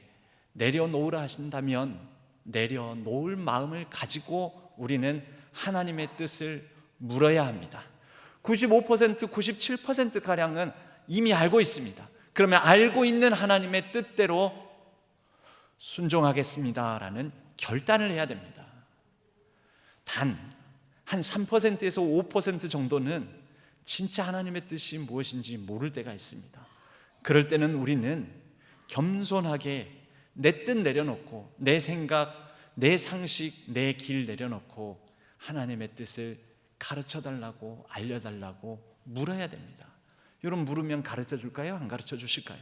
내려놓으라 하신다면 내려놓을 마음을 가지고 우리는 하나님의 뜻을 물어야 합니다. 95%, 97%가량은 이미 알고 있습니다. 그러면 알고 있는 하나님의 뜻대로 순종하겠습니다라는 결단을 해야 됩니다. 단 한 3%에서 5% 정도는 진짜 하나님의 뜻이 무엇인지 모를 때가 있습니다. 그럴 때는 우리는 겸손하게 내 뜻 내려놓고 내 생각, 내 상식, 내 길 내려놓고 하나님의 뜻을 가르쳐달라고, 알려달라고 물어야 됩니다. 여러분, 물으면 가르쳐 줄까요? 안 가르쳐 주실까요?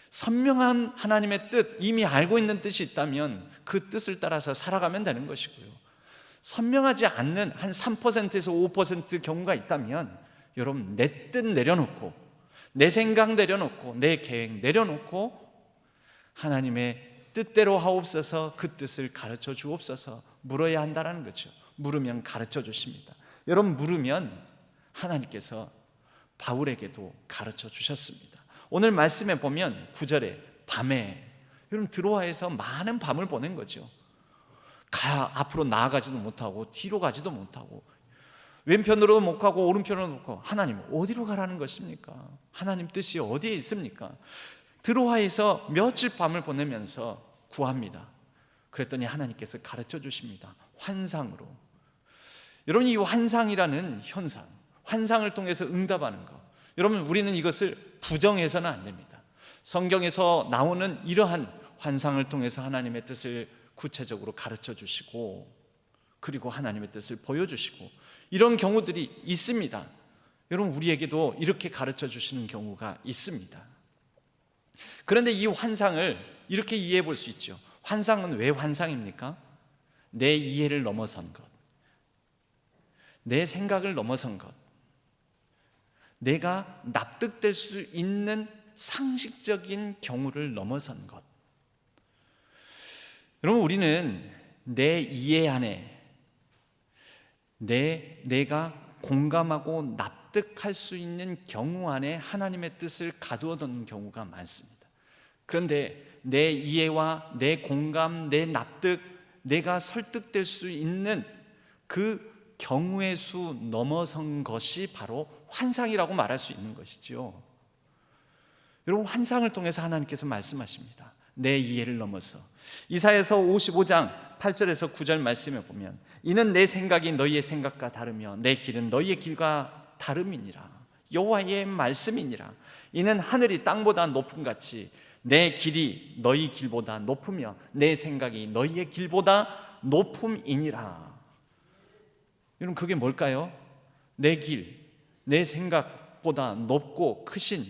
선명한 하나님의 뜻, 이미 알고 있는 뜻이 있다면 그 뜻을 따라서 살아가면 되는 것이고요, 선명하지 않는 한 3%에서 5% 경우가 있다면 여러분, 내 뜻 내려놓고 내 생각 내려놓고 내 계획 내려놓고 하나님의 뜻대로 하옵소서, 그 뜻을 가르쳐 주옵소서 물어야 한다는 거죠. 물으면 가르쳐 주십니다. 여러분, 물으면 하나님께서 바울에게도 가르쳐 주셨습니다. 오늘 말씀에 보면 9절에 밤에, 여러분, 드로아에서 많은 밤을 보낸 거죠. 앞으로 나아가지도 못하고 뒤로 가지도 못하고 왼편으로 못 가고 오른편으로 못 가고, 하나님 어디로 가라는 것입니까? 하나님 뜻이 어디에 있습니까? 드로아에서 며칠 밤을 보내면서 구합니다. 그랬더니 하나님께서 가르쳐 주십니다. 환상으로. 여러분, 이 환상이라는 현상, 환상을 통해서 응답하는 것, 여러분, 우리는 이것을 부정해서는 안 됩니다. 성경에서 나오는 이러한 환상을 통해서 하나님의 뜻을 구체적으로 가르쳐 주시고 그리고 하나님의 뜻을 보여주시고 이런 경우들이 있습니다. 여러분, 우리에게도 이렇게 가르쳐 주시는 경우가 있습니다. 그런데 이 환상을 이렇게 이해해 볼 수 있죠. 환상은 왜 환상입니까? 내 이해를 넘어선 것, 내 생각을 넘어선 것, 내가 납득될 수 있는 상식적인 경우를 넘어선 것. 여러분, 우리는 내 이해 안에 내가 공감하고 납득할 수 있는 경우 안에 하나님의 뜻을 가두어 두는 경우가 많습니다. 그런데 내 이해와 내 공감, 내 납득, 내가 설득될 수 있는 그 경우의 수 넘어선 것이 바로 환상이라고 말할 수 있는 것이죠. 여러분, 환상을 통해서 하나님께서 말씀하십니다. 내 이해를 넘어서. 이사야서 55장 8절에서 9절 말씀에 보면, 이는 내 생각이 너희의 생각과 다르며 내 길은 너희의 길과 다름이니라. 여호와의 말씀이니라. 이는 하늘이 땅보다 높음 같이 내 길이 너희 길보다 높으며 내 생각이 너희의 길보다 높음이니라. 여러분, 그게 뭘까요? 내 길, 내 생각, 벽보다 높고 크신,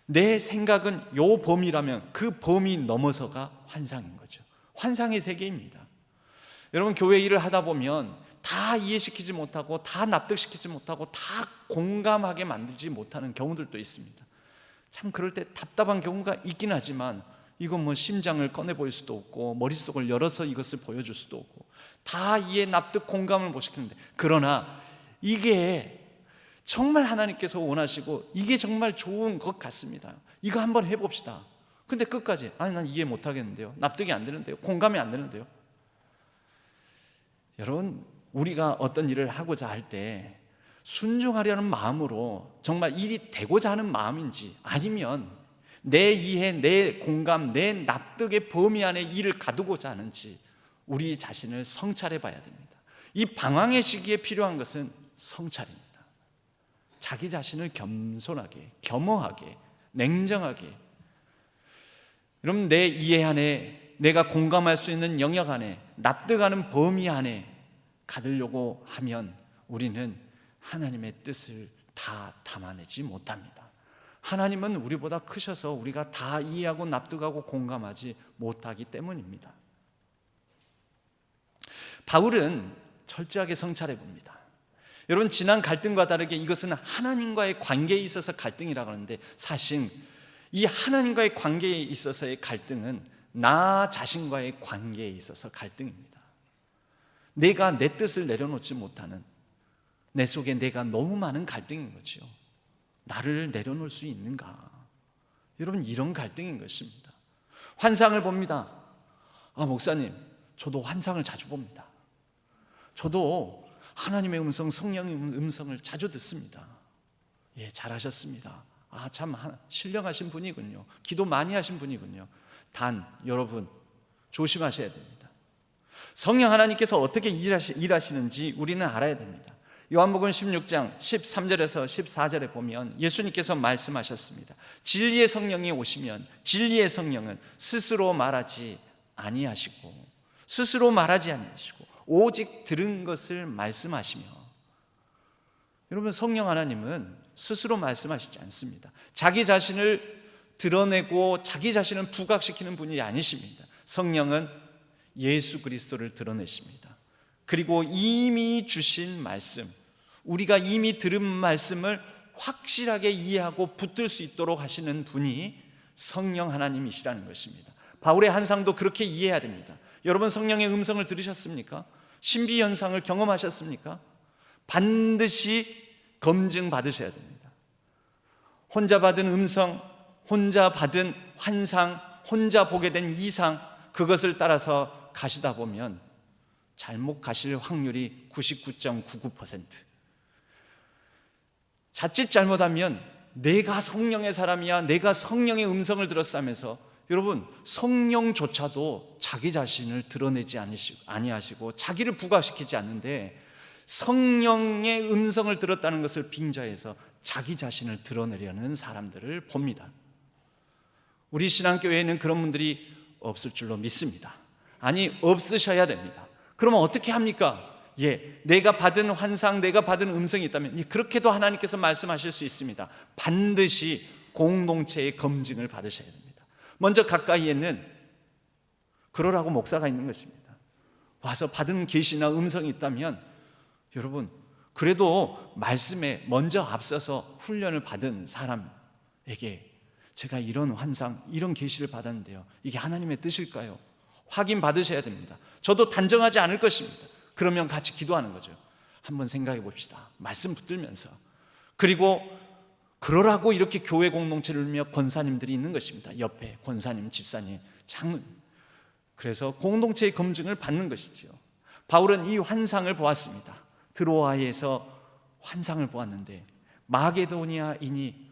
내 생각은 요 범위라면 그 범위 넘어서가 환상인 거죠. 환상의 세계입니다. 여러분, 교회 일을 하다 보면 다 이해시키지 못하고 다 납득시키지 못하고 다 공감하게 만들지 못하는 경우들도 있습니다. 참 그럴 때 답답한 경우가 있긴 하지만 이건 뭐 심장을 꺼내 보일 수도 없고 머릿속을 열어서 이것을 보여줄 수도 없고 다 이해, 납득, 공감을 못 시키는데, 그러나 이게 정말 하나님께서 원하시고 이게 정말 좋은 것 같습니다. 이거 한번 해봅시다. 근데 끝까지 아니 난 이해 못하겠는데요, 납득이 안 되는데요, 공감이 안 되는데요. 여러분, 우리가 어떤 일을 하고자 할 때 순종하려는 마음으로 정말 일이 되고자 하는 마음인지, 아니면 내 이해, 내 공감, 내 납득의 범위 안에 일을 가두고자 하는지 우리 자신을 성찰해 봐야 됩니다. 이 방황의 시기에 필요한 것은 성찰입니다. 자기 자신을 겸손하게, 겸허하게, 냉정하게, 여러분, 내 이해 안에, 내가 공감할 수 있는 영역 안에, 납득하는 범위 안에 가두려고 하면 우리는 하나님의 뜻을 다 담아내지 못합니다. 하나님은 우리보다 크셔서 우리가 다 이해하고 납득하고 공감하지 못하기 때문입니다. 바울은 철저하게 성찰해 봅니다. 여러분, 지난 갈등과 다르게 이것은 하나님과의 관계에 있어서 갈등이라고 하는데, 사실 이 하나님과의 관계에 있어서의 갈등은 나 자신과의 관계에 있어서 갈등입니다. 내가 내 뜻을 내려놓지 못하는, 내 속에 내가 너무 많은 갈등인 거지요. 나를 내려놓을 수 있는가? 여러분, 이런 갈등인 것입니다. 환상을 봅니다. 목사님, 저도 환상을 자주 봅니다. 저도 하나님의 음성, 성령의 음성을 자주 듣습니다. 예, 잘하셨습니다. 참 신령하신 분이군요. 기도 많이 하신 분이군요. 단, 여러분, 조심하셔야 됩니다. 성령 하나님께서 어떻게 일하시는지 우리는 알아야 됩니다. 요한복음 16장 13절에서 14절에 보면 예수님께서 말씀하셨습니다. 진리의 성령이 오시면, 진리의 성령은 스스로 말하지 아니하시고 오직 들은 것을 말씀하시며, 여러분, 성령 하나님은 스스로 말씀하시지 않습니다. 자기 자신을 드러내고 자기 자신을 부각시키는 분이 아니십니다. 성령은 예수 그리스도를 드러내십니다. 그리고 이미 주신 말씀, 우리가 이미 들은 말씀을 확실하게 이해하고 붙들 수 있도록 하시는 분이 성령 하나님이시라는 것입니다. 바울의 환상도 그렇게 이해해야 됩니다. 여러분, 성령의 음성을 들으셨습니까? 신비 현상을 경험하셨습니까? 반드시 검증 받으셔야 됩니다. 혼자 받은 음성, 혼자 받은 환상, 혼자 보게 된 이상, 그것을 따라서 가시다 보면 잘못 가실 확률이 99.99%. 자칫 잘못하면 내가 성령의 사람이야, 내가 성령의 음성을 들었어 하면서, 여러분, 성령조차도 자기 자신을 드러내지 아니하시고 자기를 부각시키지 않는데 성령의 음성을 들었다는 것을 빙자해서 자기 자신을 드러내려는 사람들을 봅니다. 우리 신앙교회에는 그런 분들이 없을 줄로 믿습니다. 아니, 없으셔야 됩니다. 그러면 어떻게 합니까? 내가 받은 환상, 내가 받은 음성이 있다면 그렇게도 하나님께서 말씀하실 수 있습니다. 반드시 공동체의 검증을 받으셔야 됩니다. 먼저 가까이에는 그러라고 목사가 있는 것입니다. 와서 받은 계시나 음성이 있다면, 여러분, 그래도 말씀에 먼저 앞서서 훈련을 받은 사람에게 제가 이런 환상, 이런 계시를 받았는데요, 이게 하나님의 뜻일까요? 확인 받으셔야 됩니다. 저도 단정하지 않을 것입니다. 그러면 같이 기도하는 거죠. 한번 생각해 봅시다. 말씀 붙들면서. 그리고 그러라고 이렇게 교회 공동체를 위며 권사님들이 있는 것입니다. 옆에 권사님, 집사님, 장로님. 그래서 공동체의 검증을 받는 것이지요. 바울은 이 환상을 보았습니다. 드로아에서 환상을 보았는데 마게도니아인이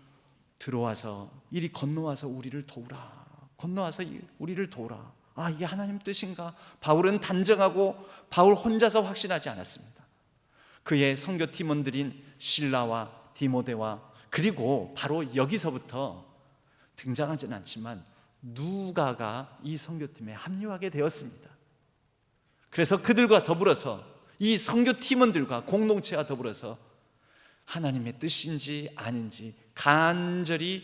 들어와서 이리 건너와서 우리를 도우라, 건너와서 우리를 도우라. 이게 하나님 뜻인가? 바울은 단정하고 바울 혼자서 확신하지 않았습니다. 그의 선교 팀원들인 실라와 디모데와, 그리고 바로 여기서부터 등장하지는 않지만 누가가 이 선교팀에 합류하게 되었습니다. 그래서 그들과 더불어서, 이 선교 팀원들과 공동체와 더불어서 하나님의 뜻인지 아닌지 간절히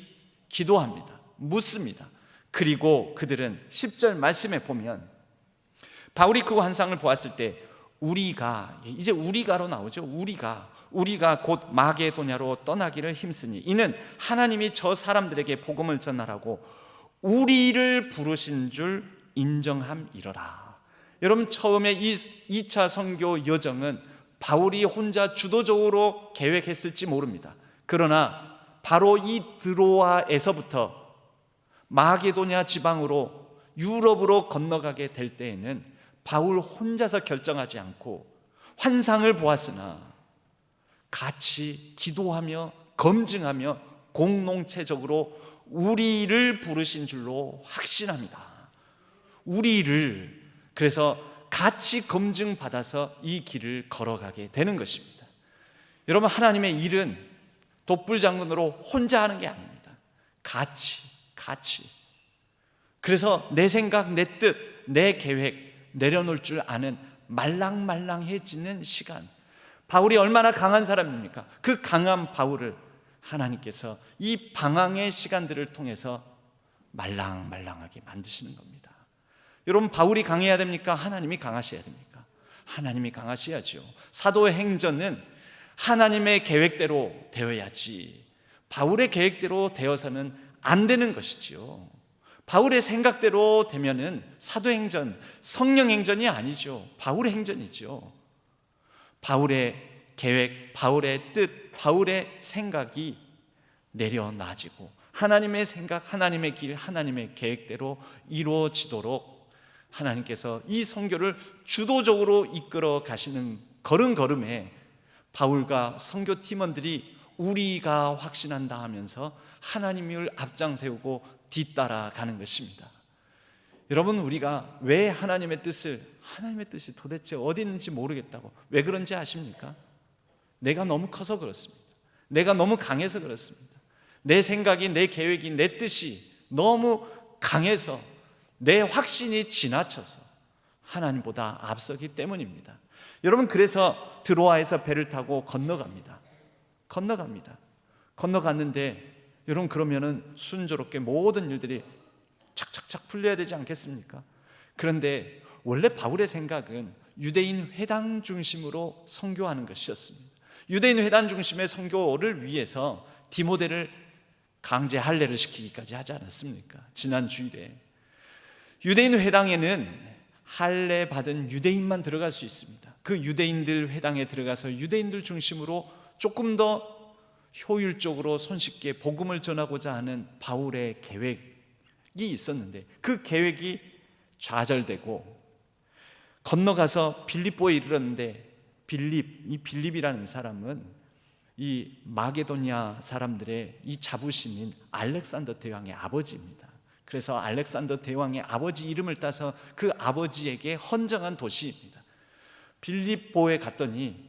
기도합니다. 묻습니다. 그리고 그들은 10절 말씀에 보면 바울이 그 환상을 보았을 때 우리가, 이제 우리가로 나오죠. 우리가 곧 마게도냐로 떠나기를 힘쓰니 이는 하나님이 저 사람들에게 복음을 전하라고 우리를 부르신 줄 인정함이러라. 여러분, 처음에 이 2차 선교 여정은 바울이 혼자 주도적으로 계획했을지 모릅니다. 그러나 바로 이 드로아에서부터 마게도냐 지방으로 유럽으로 건너가게 될 때에는 바울 혼자서 결정하지 않고 환상을 보았으나 같이 기도하며 검증하며 공동체적으로 우리를 부르신 줄로 확신합니다. 우리를, 그래서 같이 검증받아서 이 길을 걸어가게 되는 것입니다. 여러분, 하나님의 일은 독불장군으로 혼자 하는 게 아닙니다. 같이. 그래서 내 생각, 내 뜻, 내 계획 내려놓을 줄 아는 말랑말랑해지는 시간. 바울이 얼마나 강한 사람입니까? 그 강한 바울을 하나님께서 이 방황의 시간들을 통해서 말랑말랑하게 만드시는 겁니다. 여러분, 바울이 강해야 됩니까? 하나님이 강하셔야 됩니까? 하나님이 강하셔야죠. 사도행전은 하나님의 계획대로 되어야지 바울의 계획대로 되어서는 안 되는 것이지요. 바울의 생각대로 되면은 사도행전, 성령행전이 아니죠. 바울의 행전이죠. 바울의 계획, 바울의 뜻, 바울의 생각이 내려놔지고 하나님의 생각, 하나님의 길, 하나님의 계획대로 이루어지도록 하나님께서 이 선교를 주도적으로 이끌어 가시는 걸음걸음에 바울과 선교 팀원들이 우리가 확신한다 하면서 하나님을 앞장 세우고 뒤따라 가는 것입니다. 여러분, 우리가 왜 하나님의 뜻이 도대체 어디 있는지 모르겠다고 왜 그런지 아십니까? 내가 너무 커서 그렇습니다. 내가 너무 강해서 그렇습니다. 내 생각이, 내 계획이, 내 뜻이 너무 강해서 내 확신이 지나쳐서 하나님보다 앞서기 때문입니다. 여러분, 그래서 드로아에서 배를 타고 건너갔는데 여러분, 그러면은 순조롭게 모든 일들이 착착착 풀려야 되지 않겠습니까? 그런데 원래 바울의 생각은 유대인 회당 중심으로 선교하는 것이었습니다. 유대인 회당 중심의 선교를 위해서 디모데를 강제 할례를 시키기까지 하지 않았습니까? 지난 주일에 유대인 회당에는 할례 받은 유대인만 들어갈 수 있습니다. 그 유대인들 회당에 들어가서 유대인들 중심으로 조금 더 효율적으로 손쉽게 복음을 전하고자 하는 바울의 계획이 있었는데 그 계획이 좌절되고 건너가서 빌립보에 이르렀는데 이 빌립이라는 사람은 이 마게도냐 사람들의 이 자부심인 알렉산더 대왕의 아버지입니다. 그래서 알렉산더 대왕의 아버지 이름을 따서 그 아버지에게 헌정한 도시입니다. 빌립보에 갔더니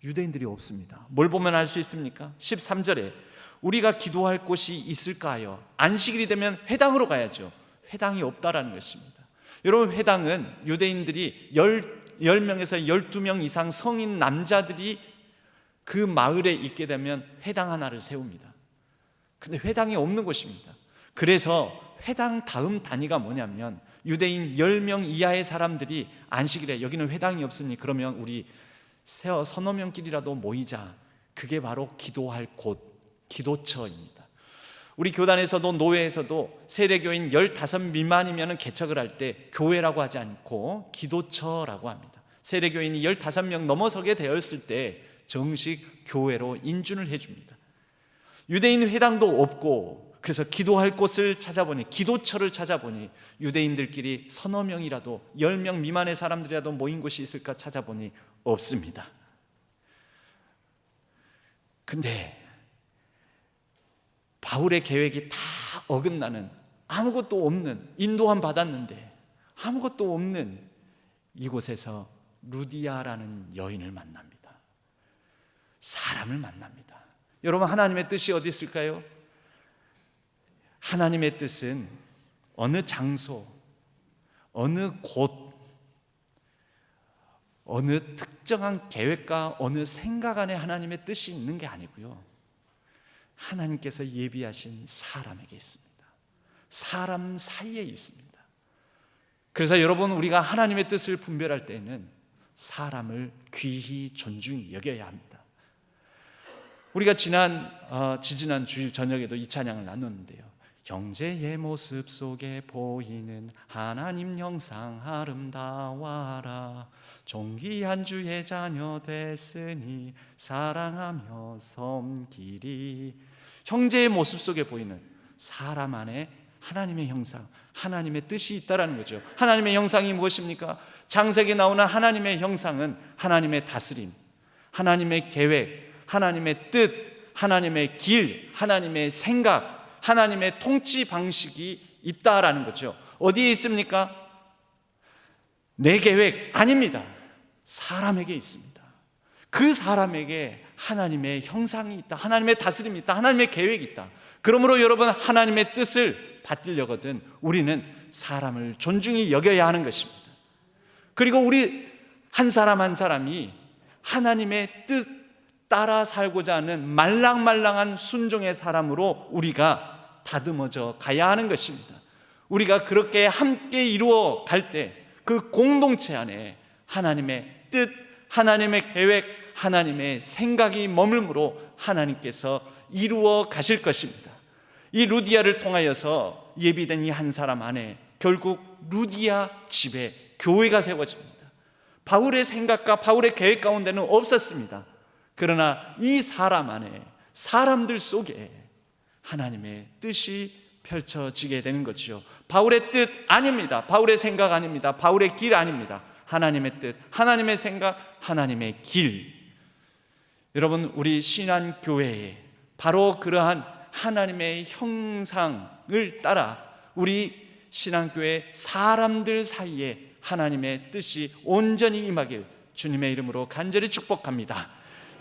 유대인들이 없습니다. 뭘 보면 알 수 있습니까? 13절에 우리가 기도할 곳이 있을까요? 안식일이 되면 회당으로 가야죠. 회당이 없다라는 것입니다. 여러분, 회당은 유대인들이 10명에서 12명 이상 성인 남자들이 그 마을에 있게 되면 회당 하나를 세웁니다. 근데 회당이 없는 곳입니다. 그래서 회당 다음 단위가 뭐냐면 유대인 10명 이하의 사람들이 안식일에 여기는 회당이 없으니 그러면 우리 서너 명끼리라도 모이자. 그게 바로 기도할 곳, 기도처입니다. 우리 교단에서도 노회에서도 세례교인 15 미만이면 개척을 할 때 교회라고 하지 않고 기도처라고 합니다. 세례교인이 15명 넘어서게 되었을 때 정식 교회로 인준을 해줍니다. 유대인 회당도 없고 그래서 기도할 곳을 찾아보니, 기도처를 찾아보니 유대인들끼리 서너 명이라도 10명 미만의 사람들이라도 모인 곳이 있을까 찾아보니 없습니다. 근데 바울의 계획이 다 어긋나는, 아무것도 없는, 인도함 받았는데 아무것도 없는 이곳에서 루디아라는 여인을 만납니다. 사람을 만납니다. 여러분, 하나님의 뜻이 어디 있을까요? 하나님의 뜻은 어느 장소, 어느 곳, 어느 특정한 계획과 어느 생각 안에 하나님의 뜻이 있는 게 아니고요, 하나님께서 예비하신 사람에게 있습니다. 사람 사이에 있습니다. 그래서 여러분, 우리가 하나님의 뜻을 분별할 때에는 사람을 귀히 존중히 여겨야 합니다. 우리가 지지난 주일 저녁에도 이 찬양을 나눴는데요, 형제의 모습 속에 보이는 하나님 형상 아름다워라, 존귀한 주의 자녀 됐으니 사랑하며 섬기리. 형제의 모습 속에 보이는 사람 안에 하나님의 형상, 하나님의 뜻이 있다라는 거죠. 하나님의 형상이 무엇입니까? 창세기에 나오는 하나님의 형상은 하나님의 다스림, 하나님의 계획, 하나님의 뜻, 하나님의 길, 하나님의 생각, 하나님의 통치 방식이 있다라는 거죠. 어디에 있습니까? 내 계획 아닙니다. 사람에게 있습니다. 그 사람에게 하나님의 형상이 있다, 하나님의 다스림이 있다, 하나님의 계획이 있다. 그러므로 여러분, 하나님의 뜻을 받들려거든 우리는 사람을 존중히 여겨야 하는 것입니다. 그리고 우리 한 사람 한 사람이 하나님의 뜻 따라 살고자 하는 말랑말랑한 순종의 사람으로 우리가 다듬어져 가야 하는 것입니다. 우리가 그렇게 함께 이루어 갈 때 그 공동체 안에 하나님의 뜻, 하나님의 계획, 하나님의 생각이 머물므로 하나님께서 이루어 가실 것입니다. 이 루디아를 통하여서 예비된 이 한 사람 안에 결국 루디아 집에 교회가 세워집니다. 바울의 생각과 바울의 계획 가운데는 없었습니다. 그러나 이 사람 안에, 사람들 속에 하나님의 뜻이 펼쳐지게 되는 것이죠. 바울의 뜻 아닙니다. 바울의 생각 아닙니다. 바울의 길 아닙니다. 하나님의 뜻, 하나님의 생각, 하나님의 길. 여러분, 우리 신안교회에 바로 그러한 하나님의 형상을 따라 우리 신안교회 사람들 사이에 하나님의 뜻이 온전히 임하길 주님의 이름으로 간절히 축복합니다.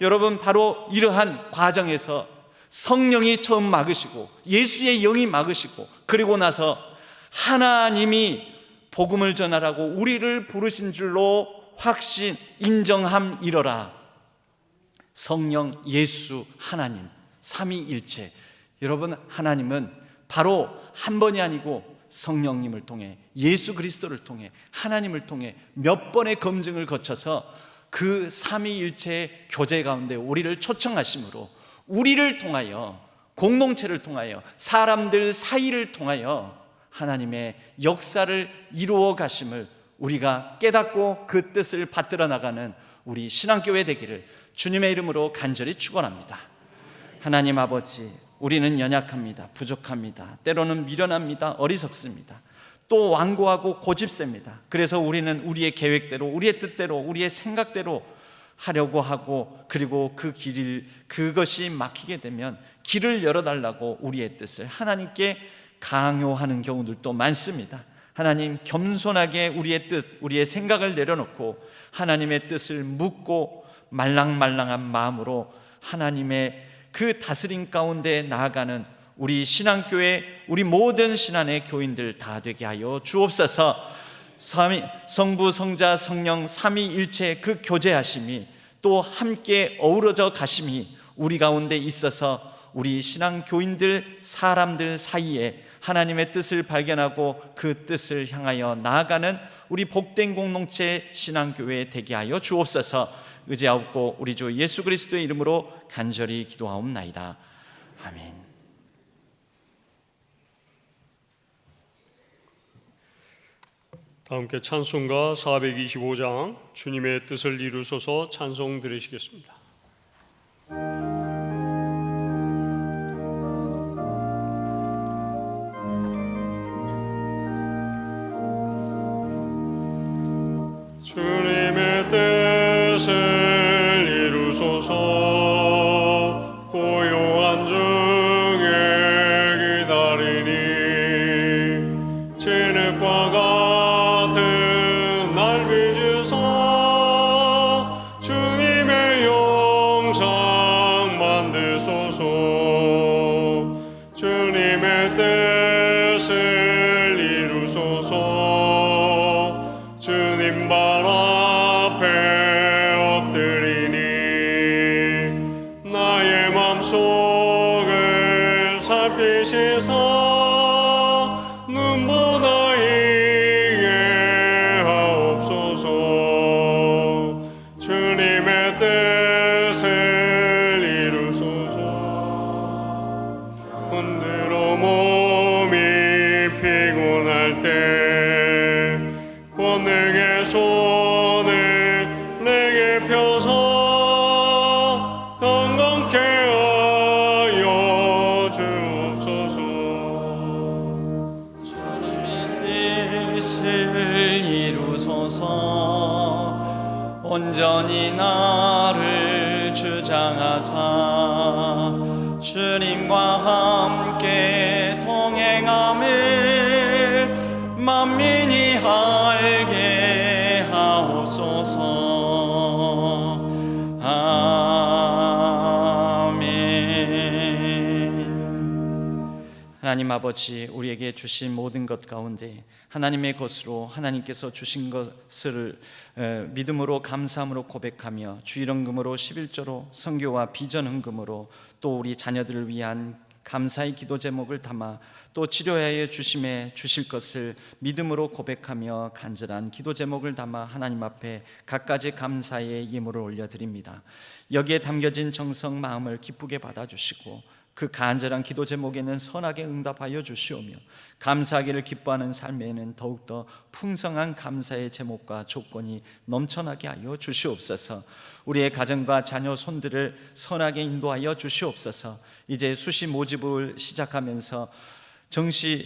여러분, 바로 이러한 과정에서 성령이 처음 막으시고 예수의 영이 막으시고, 그리고 나서 하나님이 복음을 전하라고 우리를 부르신 줄로 확신, 인정함 이러라. 성령, 예수, 하나님 삼위일체. 여러분, 하나님은 바로 한 번이 아니고 성령님을 통해, 예수 그리스도를 통해, 하나님을 통해 몇 번의 검증을 거쳐서 그 삼위일체의 교제 가운데 우리를 초청하심으로 우리를 통하여, 공동체를 통하여, 사람들 사이를 통하여 하나님의 역사를 이루어 가심을 우리가 깨닫고 그 뜻을 받들어 나가는 우리 신앙교회 되기를 주님의 이름으로 간절히 축원합니다. 하나님 아버지, 우리는 연약합니다. 부족합니다. 때로는 미련합니다. 어리석습니다. 또 완고하고 고집셉니다. 그래서 우리는 우리의 계획대로, 우리의 뜻대로, 우리의 생각대로 하려고 하고, 그리고 그 길을, 그것이 막히게 되면 길을 열어달라고 우리의 뜻을 하나님께 강요하는 경우들도 많습니다. 하나님, 겸손하게 우리의 뜻, 우리의 생각을 내려놓고 하나님의 뜻을 묻고 말랑말랑한 마음으로 하나님의 그 다스림 가운데 나아가는 우리 신앙교회, 우리 모든 신안의 교인들 다 되게 하여 주옵소서. 성부, 성자, 성령 삼위일체의 그 교제하심이, 또 함께 어우러져 가심이 우리 가운데 있어서 우리 신앙교인들, 사람들 사이에 하나님의 뜻을 발견하고 그 뜻을 향하여 나아가는 우리 복된 공동체 신앙교회 되게 하여 주옵소서. 의지하옵고 우리 주 예수 그리스도의 이름으로 간절히 기도하옵나이다. 아멘. 다 함께 찬송가 425장 주님의 뜻을 이루소서 찬송 들으시겠습니다. 주님의 뜻을 이루소서. 고요한 중에 기다리니 진흙과 같은 날 빚으사 주님의 영상 만드소서. 주님의 뜻을 이루소서. 주님 발 앞에 내 손을 내게 펴서 건강케 하여 주옵소서. 주님의 뜻을 이루소서. 온전히 나를 주장하사 주님과 함께 동행함을 만민이 알게 하옵소서. 아멘. 하나님 아버지, 우리에게 주신 모든 것 가운데 하나님의 것으로 하나님께서 주신 것을 믿음으로 감사함으로 고백하며 주일헌금으로 11조로 선교와 비전 헌금으로 또 우리 자녀들을 위한 감사의 기도 제목을 담아 또 치료하여 주심에 주실 것을 믿음으로 고백하며 간절한 기도 제목을 담아 하나님 앞에 갖가지 감사의 예물을 올려드립니다. 여기에 담겨진 정성 마음을 기쁘게 받아주시고 그 간절한 기도 제목에는 선하게 응답하여 주시오며 감사하기를 기뻐하는 삶에는 더욱더 풍성한 감사의 제목과 조건이 넘쳐나게 하여 주시옵소서. 우리의 가정과 자녀 손들을 선하게 인도하여 주시옵소서. 이제 수시 모집을 시작하면서 정시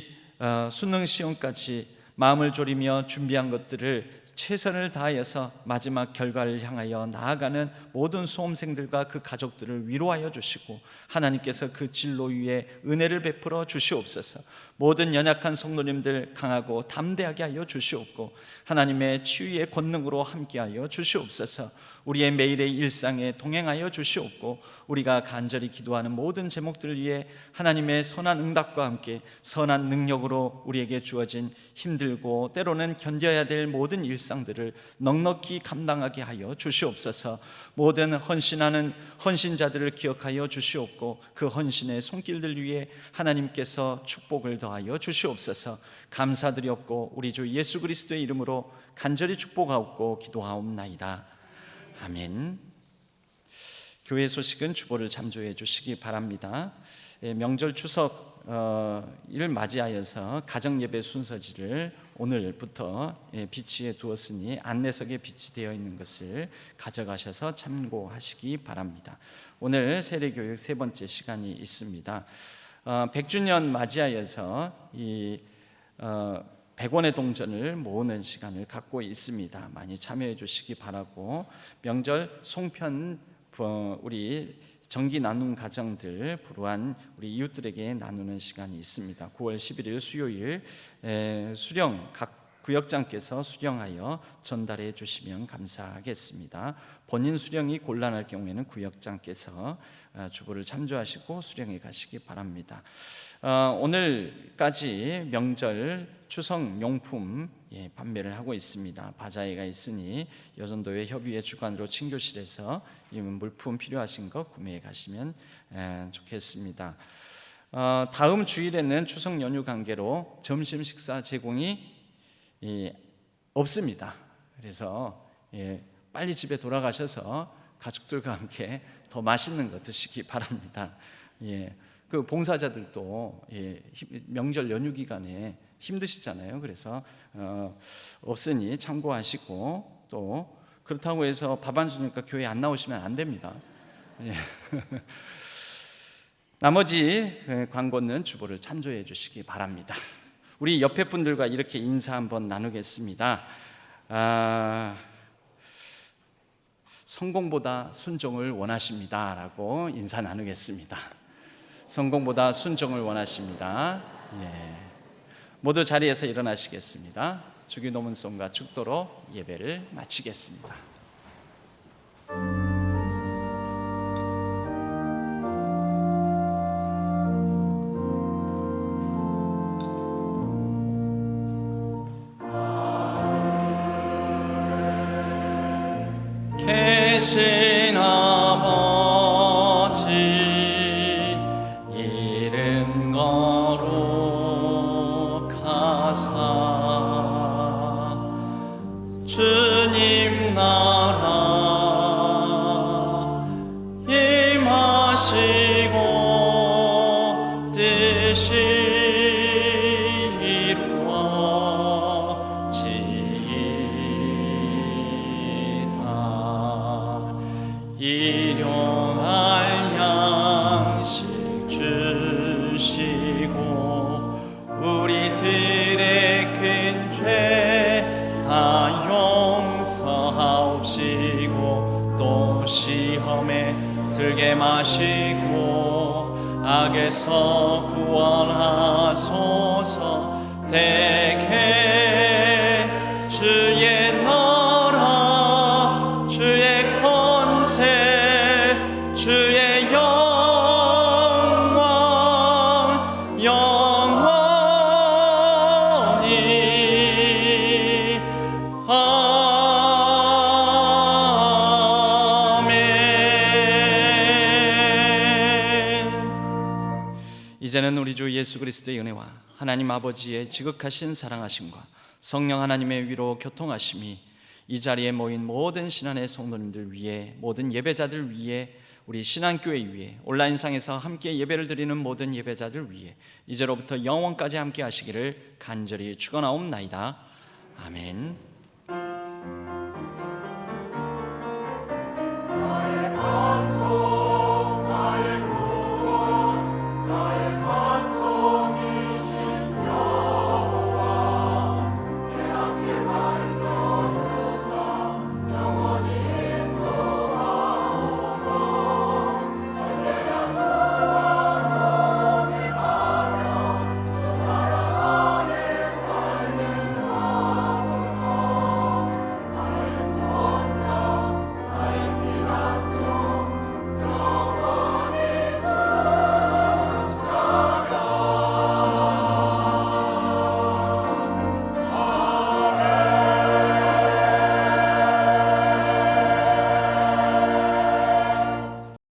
수능 시험까지 마음을 졸이며 준비한 것들을 최선을 다하여서 마지막 결과를 향하여 나아가는 모든 수험생들과 그 가족들을 위로하여 주시고 하나님께서 그 진로 위에 은혜를 베풀어 주시옵소서. 모든 연약한 성도님들 강하고 담대하게 하여 주시옵고 하나님의 치유의 권능으로 함께하여 주시옵소서. 우리의 매일의 일상에 동행하여 주시옵고 우리가 간절히 기도하는 모든 제목들을 위해 하나님의 선한 응답과 함께 선한 능력으로 우리에게 주어진 힘들고 때로는 견뎌야 될 모든 일상들을 넉넉히 감당하게 하여 주시옵소서. 모든 헌신하는 헌신자들을 기억하여 주시옵고 그 헌신의 손길들 위에 하나님께서 축복을 더하여 주시옵소서. 감사드렸고 우리 주 예수 그리스도의 이름으로 간절히 축복하옵고 기도하옵나이다. 아멘. 교회 소식은 주보를 참조해 주시기 바랍니다. 명절 추석을 맞이하여서 가정예배 순서지를 오늘부터 비치해 두었으니 안내석에 비치되어 있는 것을 가져가셔서 참고하시기 바랍니다. 오늘 세례교육 세 번째 시간이 있습니다. 100주년 맞이하여서 이 100원의 동전을 모으는 시간을 갖고 있습니다. 많이 참여해 주시기 바라고 명절 송편 우리 정기 나눔 가정들 불우한 우리 이웃들에게 나누는 시간이 있습니다. 9월 11일 수요일 수령 각 구역장께서 수령하여 전달해 주시면 감사하겠습니다. 본인 수령이 곤란할 경우에는 구역장께서 주보를 참조하시고 수령해 가시기 바랍니다. 오늘까지 명절 추석 용품 판매를 하고 있습니다. 바자회가 있으니 여전도회 협의회 주관으로 친교실에서 이 물품 필요하신 거 구매해 가시면 좋겠습니다. 다음 주일에는 추석 연휴 관계로 점심 식사 제공이 없습니다. 그래서 빨리 집에 돌아가셔서 가족들과 함께 더 맛있는 거 드시기 바랍니다. 그 봉사자들도 명절 연휴 기간에 힘드시잖아요. 그래서 없으니 참고하시고 또 그렇다고 해서 밥 안 주니까 교회 안 나오시면 안 됩니다. 나머지 광고는 주보를 참조해 주시기 바랍니다. 우리 옆에 분들과 이렇게 인사 한번 나누겠습니다. 성공보다 순종을 원하십니다 라고 인사 나누겠습니다. 성공보다 순종을 원하십니다. 모두 자리에서 일어나시겠습니다. 주기도문송과 축도로 예배를 마치겠습니다. 계신 아버지 이름 거룩하사 주님 나라 임하시고 뜻이 이루어지이다. 없이고 또 시험에 들게 마시고 악에서 구원하소서. 대개 주의 나라 주의 권세 주의 영광 영원히 아멘. 이제는 우리 주 예수 그리스도의 은혜와 하나님 아버지의 지극하신 사랑하심과 성령 하나님의 위로 교통하심이 이 자리에 모인 모든 신안의 성도님들 위해, 모든 예배자들 위해, 우리 신안교회 위해, 온라인상에서 함께 예배를 드리는 모든 예배자들 위해 이제로부터 영원까지 함께 하시기를 간절히 축원하옵나이다. 아멘.